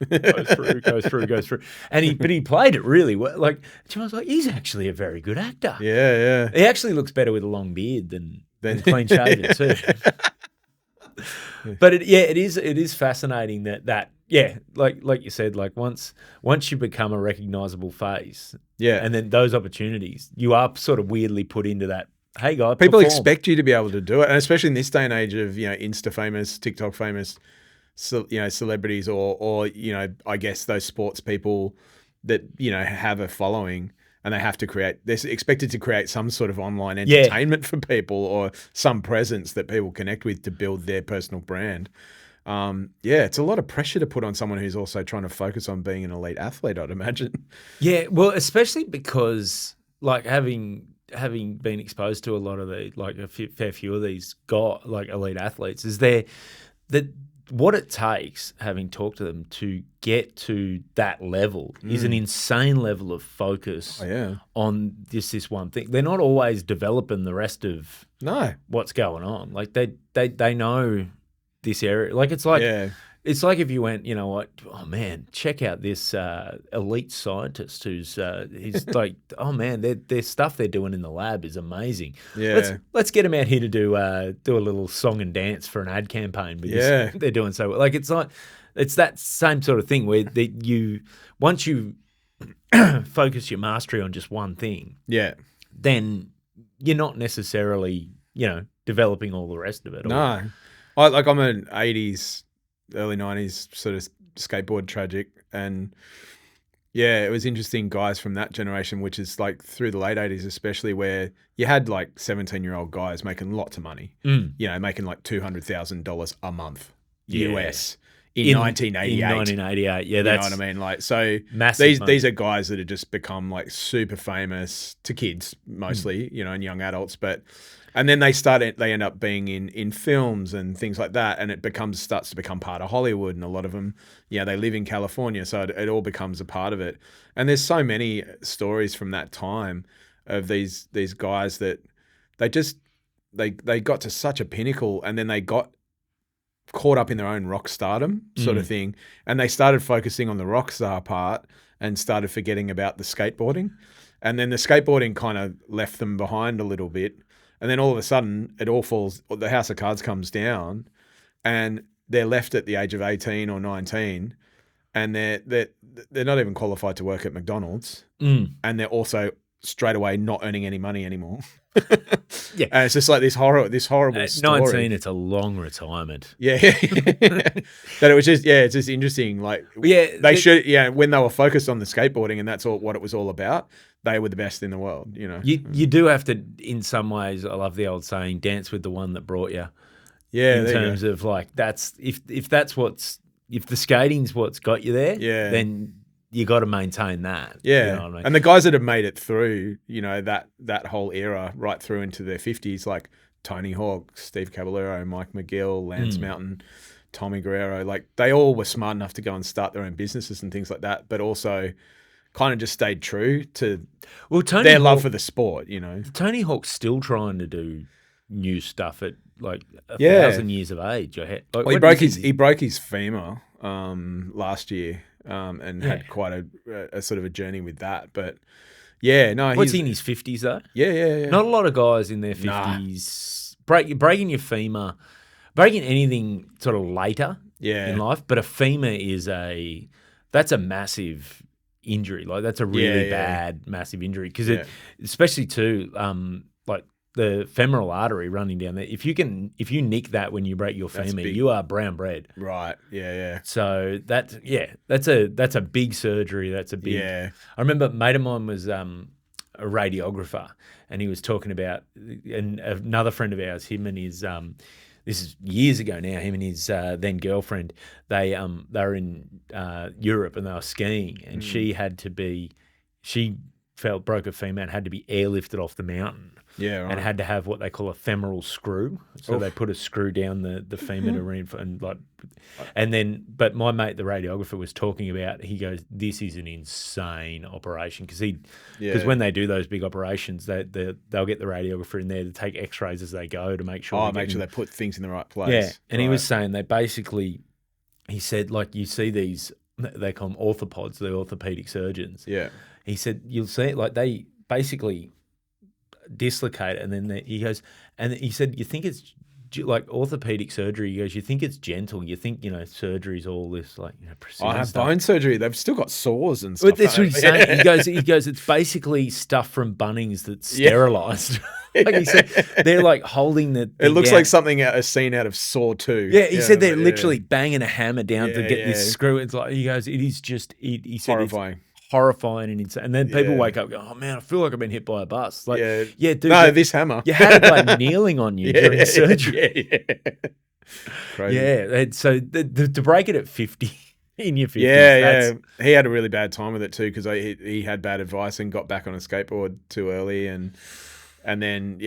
Goes through. And he played it really well. Like, I was like, he's actually a very good actor. Yeah. He actually looks better with a long beard than clean shaven too. But it is fascinating that like you said, like once you become a recognizable face, and then those opportunities, you are sort of weirdly put into that. Hey, guy, people perform. expect you to be able to do it, and especially in this day and age of Insta famous, TikTok famous, celebrities, or I guess those sports people that have a following, and they have to they're expected to create some sort of online entertainment for people, or some presence that people connect with to build their personal brand. It's a lot of pressure to put on someone who's also trying to focus on being an elite athlete, I'd imagine. Yeah, well, especially because like having been exposed to a lot of fair few of these elite athletes, is that what it takes, having talked to them, to get to that level is an insane level of focus on this one thing. They're not always developing the rest of what's going on. Like they know this area. Like it's like if you went, oh man, check out this elite scientist who's he's like, oh man, their stuff they're doing in the lab is amazing. Yeah, let's get them out here to do a little song and dance for an ad campaign because they're doing so well. Like it's that same sort of thing where once you focus your mastery on just one thing, then you're not necessarily developing all the rest of it. No, I'm an 80s. Early 90s sort of skateboard tragic, and it was interesting, guys from that generation, which is like through the late 80s especially, where you had like 17-year-old guys making lots of money, making like $200,000 a month US in 1988. In 1988, that's, you know what I mean? Like, so massive these are guys that have just become like super famous to kids mostly, and young adults, and then they end up being in films and things like that, and it starts to become part of Hollywood, and a lot of them, they live in California, so it all becomes a part of it. And there's so many stories from that time of these guys that they got to such a pinnacle, and then they got caught up in their own rock stardom sort of thing, and they started focusing on the rock star part and started forgetting about the skateboarding, and then the skateboarding kind of left them behind a little bit. And then all of a sudden, it all falls. The house of cards comes down, and they're left at the age of 18 or 19, and they're not even qualified to work at McDonald's, and they're also straight away not earning any money anymore. And it's just like this horrible story. 19, it's a long retirement. That it was just it's just interesting. Like they should when they were focused on the skateboarding and that's what it was all about, they were the best in the world. You do have to, in some ways, I love the old saying, dance with the one that brought you. Yeah, in terms of like that's if the skating's what's got you there, then you got to maintain that. Yeah, you know what I mean? And the guys that have made it through, that whole era right through into their 50s, like Tony Hawk, Steve Caballero, Mike McGill, Lance Mountain, Tommy Guerrero, like they all were smart enough to go and start their own businesses and things like that, but also kind of just stayed true to their love for the sport, you know. Tony Hawk's still trying to do new stuff at like 1,000 years of age. Like, well, he broke his femur last year and had quite a sort of a journey with that. But yeah, no, what's he in his 50s though? Yeah. Not a lot of guys in their 50s breaking your femur, breaking anything sort of later in life. But a femur that's a massive injury. Like that's a really bad, massive injury because especially too, like the femoral artery running down there. If you nick that when you break your femur, you are brown bread. Right. Yeah. So that's a big surgery. That's a big. Yeah. I remember a mate of mine was a radiographer, and he was talking about, and another friend of ours, him and his this is years ago now. Him and his then girlfriend, they were in Europe and they were skiing, and she broke her femur and had to be airlifted off the mountain. Yeah, right. And had to have what they call a femoral screw. So they put a screw down the femur to reinforce but my mate, the radiographer, was talking about, he goes, this is an insane operation because when they do those big operations, they'll get the radiographer in there to take x-rays as they go to make sure they put things in the right place. Yeah. And he was saying he said, like, you see these, they call them orthopods, the orthopedic surgeons. Yeah. He said, you'll see it, like they basically dislocate it, and then he goes, and he said, you think it's like orthopedic surgery, he goes, you think it's gentle, you think, surgery's all this like, precision I have stuff. bone surgery, they've still got sores and stuff. But that's what he's saying. He goes, it's basically stuff from Bunnings that's sterilised. Like he said, they're like holding the it looks like something a scene out of Saw 2. Yeah, he said they're literally banging a hammer down to get this screw. It's like, he goes, it is just, he said horrifying. Horrifying and insane. And then people wake up going, oh man, I feel like I've been hit by a bus. Like, dude. No, this hammer. You had a guy kneeling on you during surgery. Crazy. Yeah. And so to break it at 50 in your 50s. Yeah. He had a really bad time with it too because he had bad advice and got back on a skateboard too early and then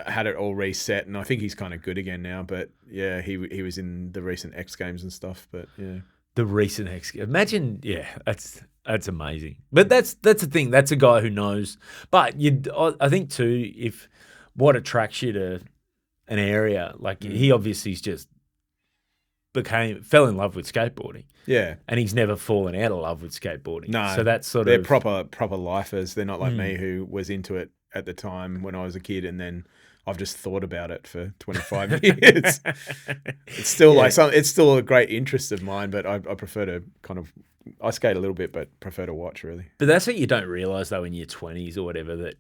had it all reset, and I think he's kind of good again now. But yeah, he was in the recent X Games and stuff. But yeah, the recent X Games. Imagine, that's amazing. But that's the thing. That's a guy who knows. But I think too, if what attracts you to an area, like he obviously just fell in love with skateboarding. Yeah, and he's never fallen out of love with skateboarding. No, so that's they're proper lifers. They're not like me who was into it at the time when I was a kid, and then I've just thought about it for 25 years. It's still it's still a great interest of mine, but I prefer to I skate a little bit, but prefer to watch really. But that's what you don't realise though in your 20s or whatever, that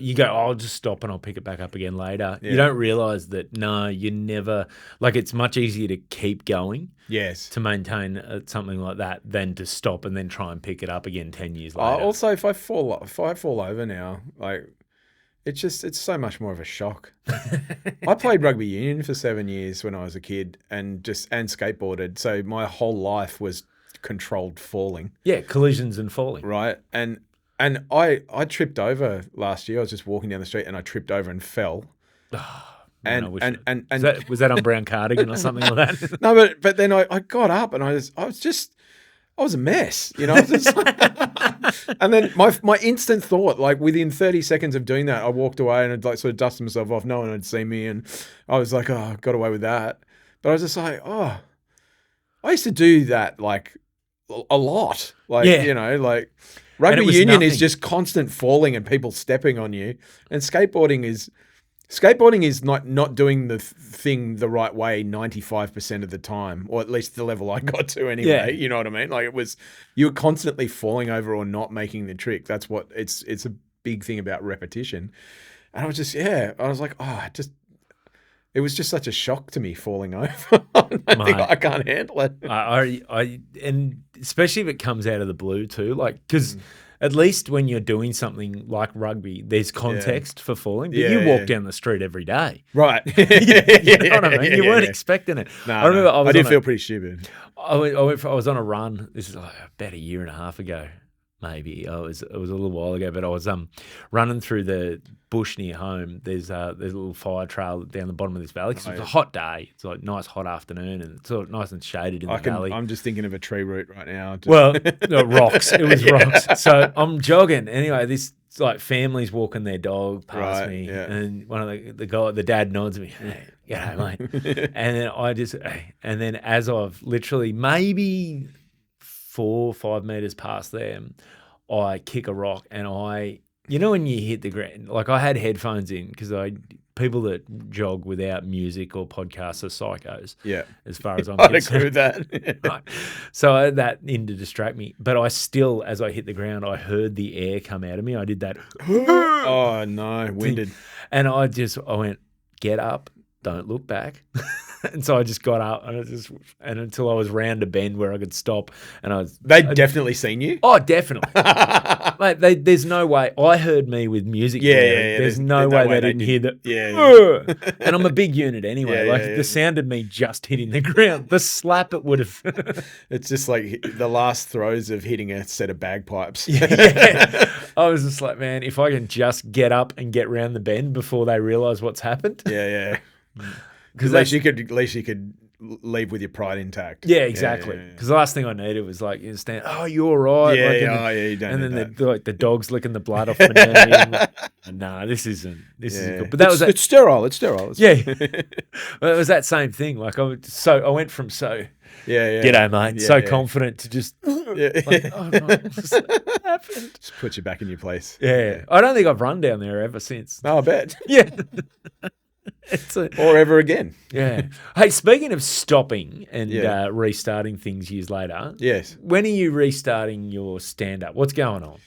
you go, I'll just stop and I'll pick it back up again later. Yeah. You don't realise that, no, you never, like it's much easier to keep going. Yes. To maintain something like that than to stop and then try and pick it up again 10 years later. Also, if I fall over now, like it's so much more of a shock. I played rugby union for 7 years when I was a kid and skateboarded. So my whole life was controlled falling. Yeah, collisions and falling. Right. And I tripped over last year. I was just walking down the street and I tripped over and fell. Man, was that on brown cardigan or something like that? No, but then I got up and I was a mess, I was just and then my instant thought, like within 30 seconds of doing that, I walked away and I'd like sort of dusted myself off. No one had seen me, and I was like, oh, I got away with that. But I was just like, oh, I used to do that like a lot, like like rugby union is just constant falling and people stepping on you, and skateboarding is not doing the thing the right way 95% of the time, or at least the level I got to anyway. Yeah. You know what I mean? Like you were constantly falling over or not making the trick. That's what it's a big thing about repetition. And I was just, I was like, it was just such a shock to me falling over. I can't handle it. And especially if it comes out of the blue too, like, because at least when you're doing something like rugby, there's context for falling. But you walk down the street every day. Right. You know what I mean? You weren't expecting it. No, I remember I did feel pretty stupid. I was on a run. This is about a year and a half ago. maybe. It was a little while ago, but I was running through the bush near home. There's a little fire trail down the bottom of this valley. 'Cause it was a hot day. It's like nice hot afternoon, and it's sort of nice and shaded in the valley. I'm just thinking of a tree root right now. Well, no, rocks. It was rocks. So I'm jogging anyway. This like family's walking their dog past me, and one of the dad nods at me. Hey, yeah, mate. And then as I've literally maybe 4 or 5 meters past them, I kick a rock, and when you hit the ground, like I had headphones in because people that jog without music or podcasts are psychos. Yeah, as far as I'm I'd concerned. agree with that. Right. So I had that in to distract me, but I still, as I hit the ground, I heard the air come out of me. I did that. Oh no, winded. And I went, get up, don't look back. And so I just got up and until I was round a bend where I could stop, and They'd definitely seen you. Oh, definitely, mate. There's no way I heard me with music. Yeah. There's no way they didn't hear that. Yeah. And I'm a big unit anyway. The sound of me just hitting the ground, the slap it would have. It's just like the last throes of hitting a set of bagpipes. Yeah. I was just like, man, if I can just get up and get round the bend before they realise what's happened. Yeah. Because at least you could leave with your pride intact. Yeah, exactly. Because the last thing I needed was like, you stand, oh, you're all right. You don't. And then the dog's licking the blood off my knee. No, this isn't good. But it's sterile. It's sterile. Yeah. Well, it was that same thing. Like I went from g'day, mate, confident to just like, oh no, what's happened? Just put you back in your place. Yeah. I don't think I've run down there ever since. Oh, I bet. Yeah. Or ever again. Yeah. Hey, speaking of stopping and restarting things years later. Yes. When are you restarting your stand-up? What's going on?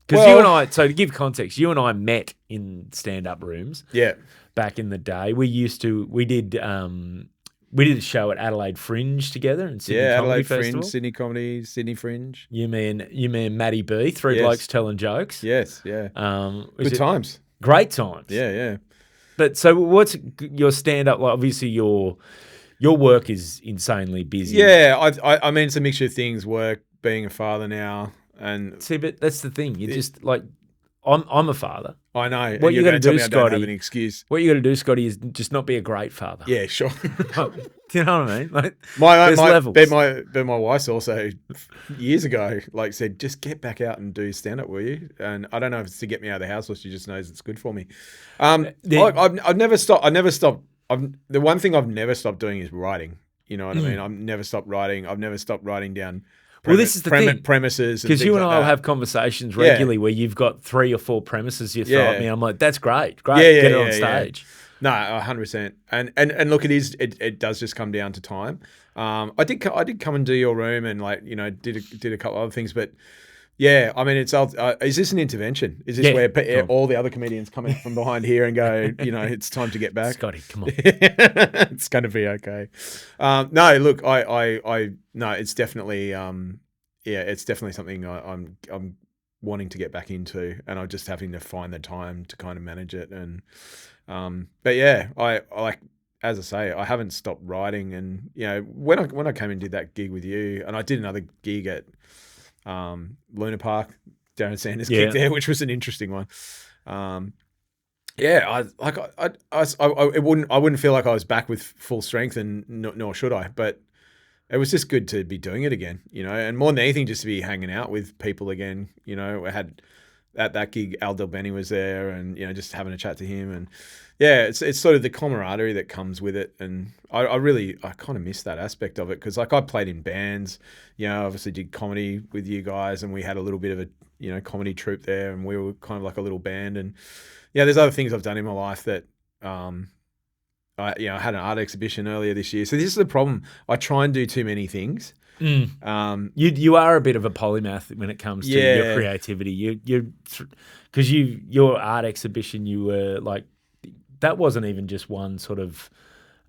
Because you and I, so to give context, you and I met in stand-up rooms. Yeah. Back in the day, we did a show at Adelaide Fringe together in Sydney Comedy Adelaide Festival. Fringe, Sydney Comedy, Sydney Fringe. You mean Matty B, three blokes telling jokes. Yes, yeah. Good times. Great times. Yeah. But so what's your stand-up like? Obviously your work is insanely busy. Yeah, I mean it's a mixture of things, work, being a father now, and see, but that's the thing. You just like I'm a father. I know. What you got to do, Scotty? I don't have an excuse. What you got to do, Scotty, is just not be a great father. Yeah, sure. Do you know what I mean? Like, there's levels. But my wife's also years ago said, just get back out and do stand up, will you? And I don't know if it's to get me out of the house or she just knows it's good for me. I've never stopped. The one thing I've never stopped doing is writing. You know what I mean? I've never stopped writing. I've never stopped writing down. This is the thing. Premises. Because you and I will have conversations regularly where you've got 3 or 4 premises you throw at me. I'm like, that's great. Get it on stage. No, 100%. And look, it does just come down to time. I did come and do your room and did a couple other things, but yeah, I mean, is this an intervention? Is this where all the other comedians come in from behind here and go, it's time to get back? Scotty, come on. It's going to be okay. No, look, no, it's definitely, it's definitely something I'm wanting to get back into, and I'm just having to find the time to kind of manage it. And, but yeah, I like, as I say, I haven't stopped writing. And, when I came and did that gig with you, and I did another gig at, Luna Park, Darren Sanders gig there, which was an interesting one. I wouldn't feel like I was back with full strength, and nor should I. But it was just good to be doing it again, and more than anything, just to be hanging out with people again. I had at that gig, Al Del Benny was there, and just having a chat to him, and it's sort of the camaraderie that comes with it, and I kind of miss that aspect of it, because I played in bands, obviously did comedy with you guys, and we had a little bit of a comedy troupe there, and we were kind of like a little band, and there's other things I've done in my life that I had an art exhibition earlier this year. So this is the problem. I try and do too many things. You are a bit of a polymath when it comes to your creativity. You because your art exhibition, you were like, that wasn't even just one sort of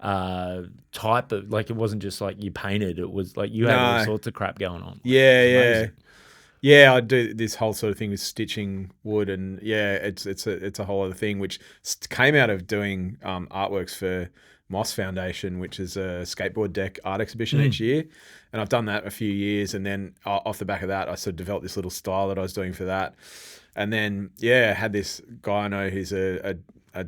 type of, like, it wasn't just like you painted. It was like you had all sorts of crap going on. Yeah, I do this whole sort of thing with stitching wood, and it's a whole other thing, which came out of doing artworks for Moss Foundation, which is a skateboard deck art exhibition each year. And I've done that a few years. And then off the back of that, I sort of developed this little style that I was doing for that. And then, had this guy I know who's a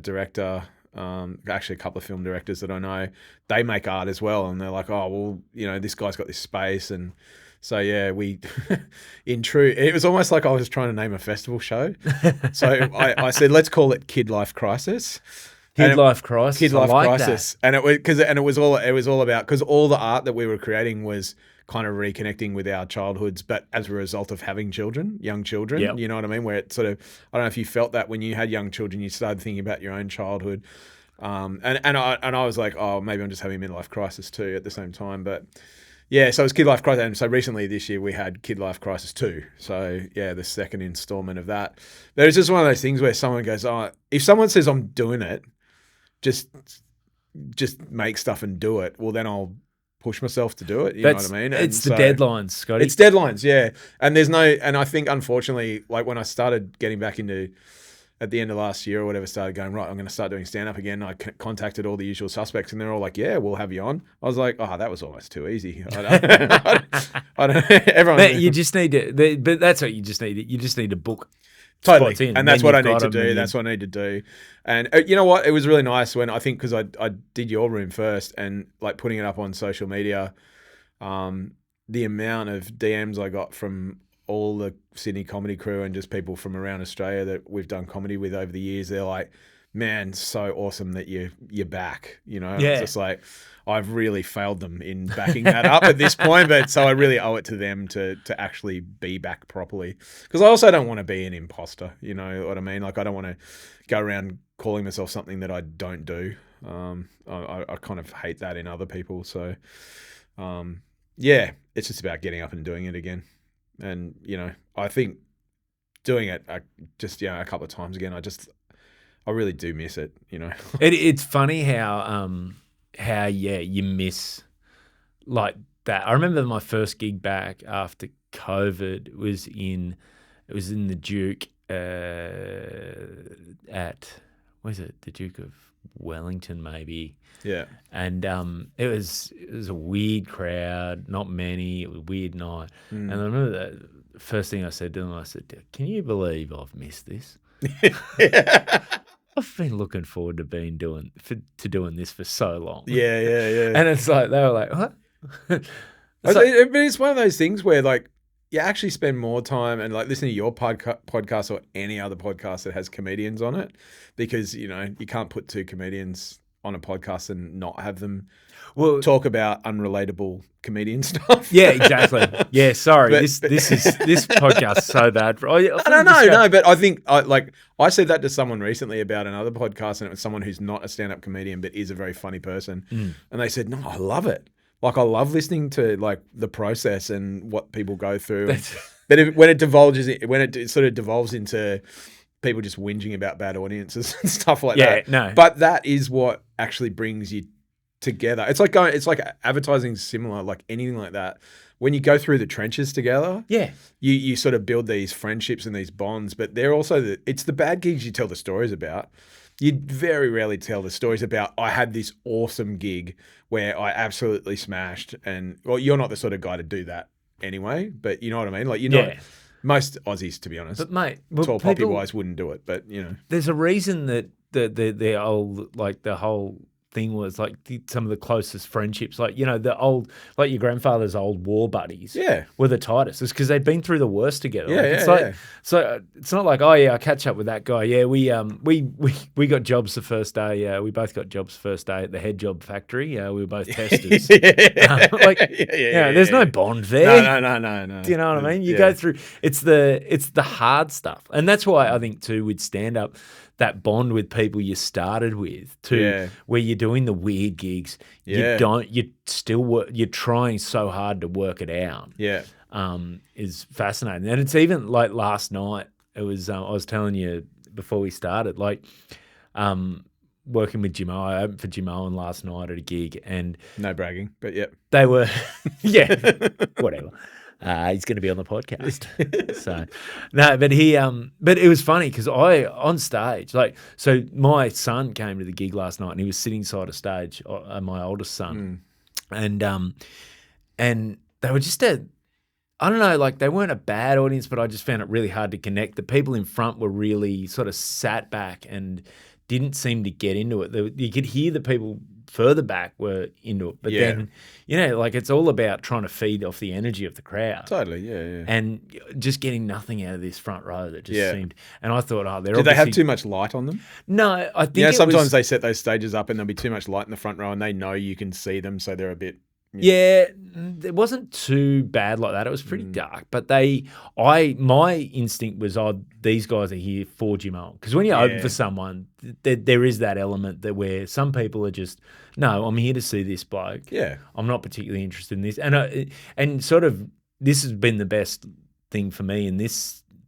director, actually a couple of film directors that I know. They make art as well. And they're like, oh, well, this guy's got this space. And so, we, it was almost like I was trying to name a festival show. So I said, let's call it Kid Life Crisis. Kid Life Crisis. And it was all about, because all the art that we were creating was kind of reconnecting with our childhoods, but as a result of having young children, you know what I mean? Where it sort of, I don't know if you felt that when you had young children, you started thinking about your own childhood. And I was like, oh, maybe I'm just having a midlife crisis too at the same time. But so it was Kid Life Crisis. And so recently this year we had Kid Life Crisis 2. So the second installment of that. But it's just one of those things where someone goes, oh, if someone says I'm doing it, just make stuff and do it. Well, then I'll push myself to do it. You know what I mean? It's the deadlines, Scotty. It's deadlines, yeah. And and I think unfortunately, like when I started getting back into, at the end of last year or whatever, started going, right, I'm going to start doing stand-up again. I contacted all the usual suspects and they're all like, yeah, we'll have you on. I was like, oh, that was almost too easy. I don't everyone. But you just need to, but that's what you just need. You just need to book. Totally. And that's what I need to do. That's what I need to do. And you know what? It was really nice when, I think, because I did your room first and like putting it up on social media, the amount of DMs I got from all the Sydney comedy crew and just people from around Australia that we've done comedy with over the years, they're like, man, so awesome that you're back. It's just like, I've really failed them in backing that up at this point, but so I really owe it to them to actually be back properly. Because I also don't want to be an imposter, you know what I mean? Like I don't want to go around calling myself something that I don't do. I kind of hate that in other people. So it's just about getting up and doing it again. And, I think doing it just, a couple of times again, I really do miss it, It's funny how you miss like that. I remember my first gig back after COVID was in the Duke at, what is it, the Duke of Wellington maybe. Yeah. And it was a weird crowd, not many, it was a weird night. And I remember the first thing I said to them, I said, can you believe I've missed this? I've been looking forward to doing this for so long. Yeah. And it's like, they were like, what? It's one of those things where like you actually spend more time and like listening to your podcast or any other podcast that has comedians on it, because, you can't put two comedians on a podcast and not have them talk about unrelatable comedian stuff. Yeah, exactly. Yeah, sorry. This podcast is so bad. No, but I think I said that to someone recently about another podcast, and it was someone who's not a stand-up comedian but is a very funny person. And they said, no, I love it. Like I love listening to like the process and what people go through. But when it sort of devolves into people just whinging about bad audiences and stuff like that. Yeah, no. But that is what actually brings you together. It's like advertising similar, like anything like that. When you go through the trenches together, you sort of build these friendships and these bonds, but they're also it's the bad gigs you tell the stories about. You very rarely tell the stories about, I had this awesome gig where I absolutely smashed, and well, you're not the sort of guy to do that anyway, but you know what I mean? Like you're not. Most Aussies, to be honest, but mate, tall poppy wise wouldn't do it. But there's a reason that the old, like the whole thing was like some of the closest friendships, like the old, like your grandfather's old war buddies, were the tightest. It's because they'd been through the worst together. So it's not like, oh yeah, I catch up with that guy. Yeah, we got jobs the first day. Yeah, we both got jobs first day at the head job factory. Yeah, we were both testers. There's no bond there. No. Do you know what I mean? You go through. It's the hard stuff, and that's why I think too with stand up, that bond with people you started with where you're doing the weird gigs, you're trying so hard to work it out. Is fascinating. And it's even like last night, it was, I was telling you before we started, like, working with Jimmo, I opened for Jimmo and last night at a gig, and no bragging, but they were, whatever. He's going to be on the podcast. So, no, but it was funny because on stage, so my son came to the gig last night and he was sitting side of stage, my oldest son, and they were just I don't know, they weren't a bad audience, but I just found it really hard to connect. The people in front were really sort of sat back and didn't seem to get into it. You could hear the people further back were into it, but then, it's all about trying to feed off the energy of the crowd. Totally, yeah. And just getting nothing out of this front row that just seemed. And I thought, did they have too much light on them? No, I think sometimes they set those stages up and there'll be too much light in the front row, and they know you can see them, so they're a bit. Yeah, it wasn't too bad like that. It was pretty dark, but my instinct was, these guys are here for Jim Owen. Because when you open for someone, there is that element where some people are just, no, I'm here to see this bloke. Yeah, I'm not particularly interested in this, and sort of this has been the best thing for me in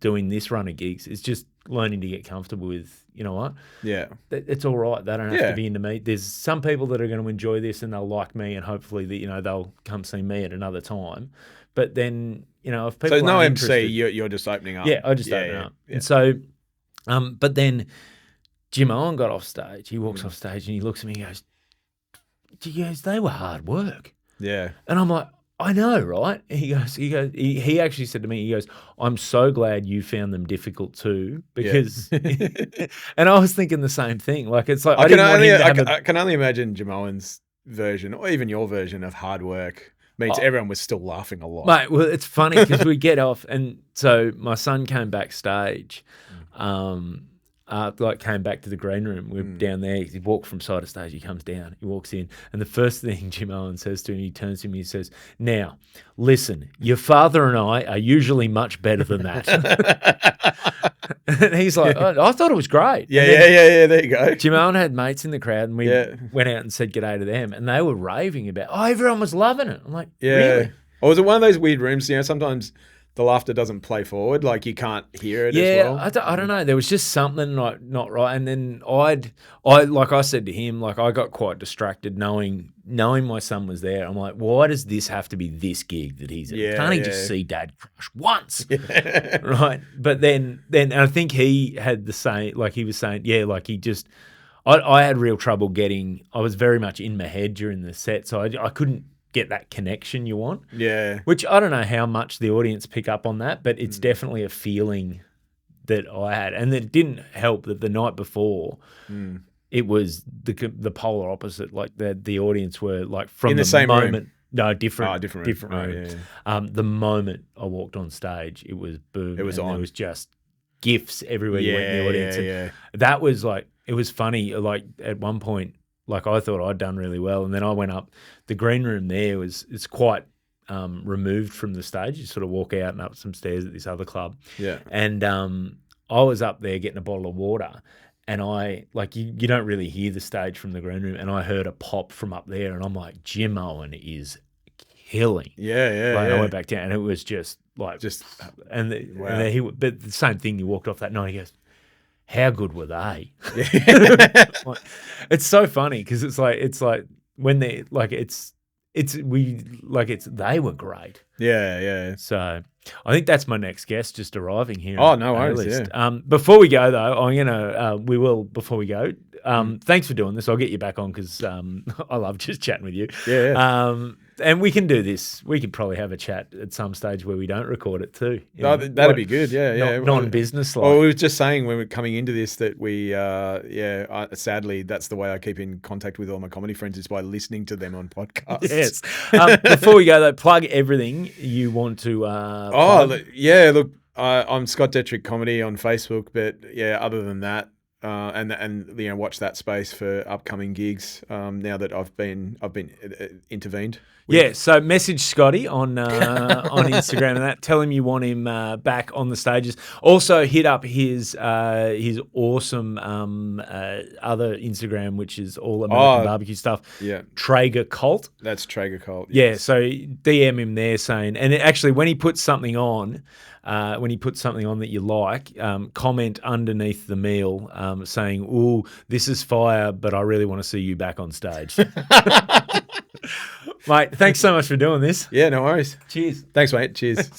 doing this run of gigs is just learning to get comfortable with, you know what? Yeah. It's all right. They don't have to be into me. There's some people that are going to enjoy this and they'll like me, and hopefully that, they'll come see me at another time. But then, if people so no MC, you're just opening up. Yeah, I just open up. Yeah. And so, but then Jim Owen got off stage. He walks off stage and he looks at me and he goes, they were hard work. Yeah. And I'm like, I know, right? He actually said to me, he goes, I'm so glad you found them difficult too, because, and I was thinking the same thing. It's like, I can only imagine Jim Owen's version, or even your version of hard work means everyone was still laughing a lot. Mate, well, it's funny because we get off, and so my son came backstage, came back to the green room. We're down there. He walked from side of stage. He comes down. He walks in. And the first thing Jim Owen says to him, he turns to me, he says, now, listen, your father and I are usually much better than that. And he's like, I thought it was great. Yeah, there you go. Jim Owen had mates in the crowd, and we went out and said g'day to them, and they were raving about, everyone was loving it. I'm like, really? Or was it one of those weird rooms, sometimes the laughter doesn't play forward, you can't hear it as well? I don't know. There was just something not right. And then I said to him, I got quite distracted knowing my son was there. I'm like, why does this have to be this gig that he's at? Can't he just see Dad crush once? Yeah. Right. But then I think he had the same, he was saying, he just, I had real trouble I was very much in my head during the set, so I couldn't get that connection you want. Yeah. Which I don't know how much the audience pick up on that, but it's definitely a feeling that I had. And it didn't help that the night before it was the polar opposite. The audience were from in the same moment. Room. No, different room. Yeah. The moment I walked on stage, it was boom. It was on. There was just gifts everywhere you went in the audience. Yeah. That was it was funny. At one point, I thought I'd done really well, and then I went up. The green room there it's quite removed from the stage. You sort of walk out and up some stairs at this other club. Yeah. And I was up there getting a bottle of water, and you don't really hear the stage from the green room, and I heard a pop from up there, and I'm like, Jim Owen is killing. Yeah. I went back down, and it was just but the same thing. You walked off that night. He goes, how good were they? It's so funny because it's like when they they were great. Yeah. So I think that's my next guest just arriving here. Oh, no worries. Yeah. Before we go though, before we go. Thanks for doing this. I'll get you back on because I love just chatting with you. Yeah. And we can do this. We could probably have a chat at some stage where we don't record it too. That'd be good. Yeah. Non-business like. Well, we were just saying when we were coming into this that we, sadly, that's the way I keep in contact with all my comedy friends is by listening to them on podcasts. Yes. Before we go though, plug everything you want to. Look, I'm Scott Dettrick Comedy on Facebook, but other than that, and watch that space for upcoming gigs. Now that I've been intervened. So message Scotty on Instagram and that. Tell him you want him back on the stages. Also hit up his awesome other Instagram, which is all American barbecue stuff. Yeah, Traeger Cult. That's Traeger Cult. Yes. Yeah, so DM him there saying, and actually when he puts something on. That you like, comment underneath the meal saying, "Ooh, this is fire, but I really want to see you back on stage." Mate, thanks so much for doing this. Yeah, no worries. Cheers. Thanks, mate. Cheers.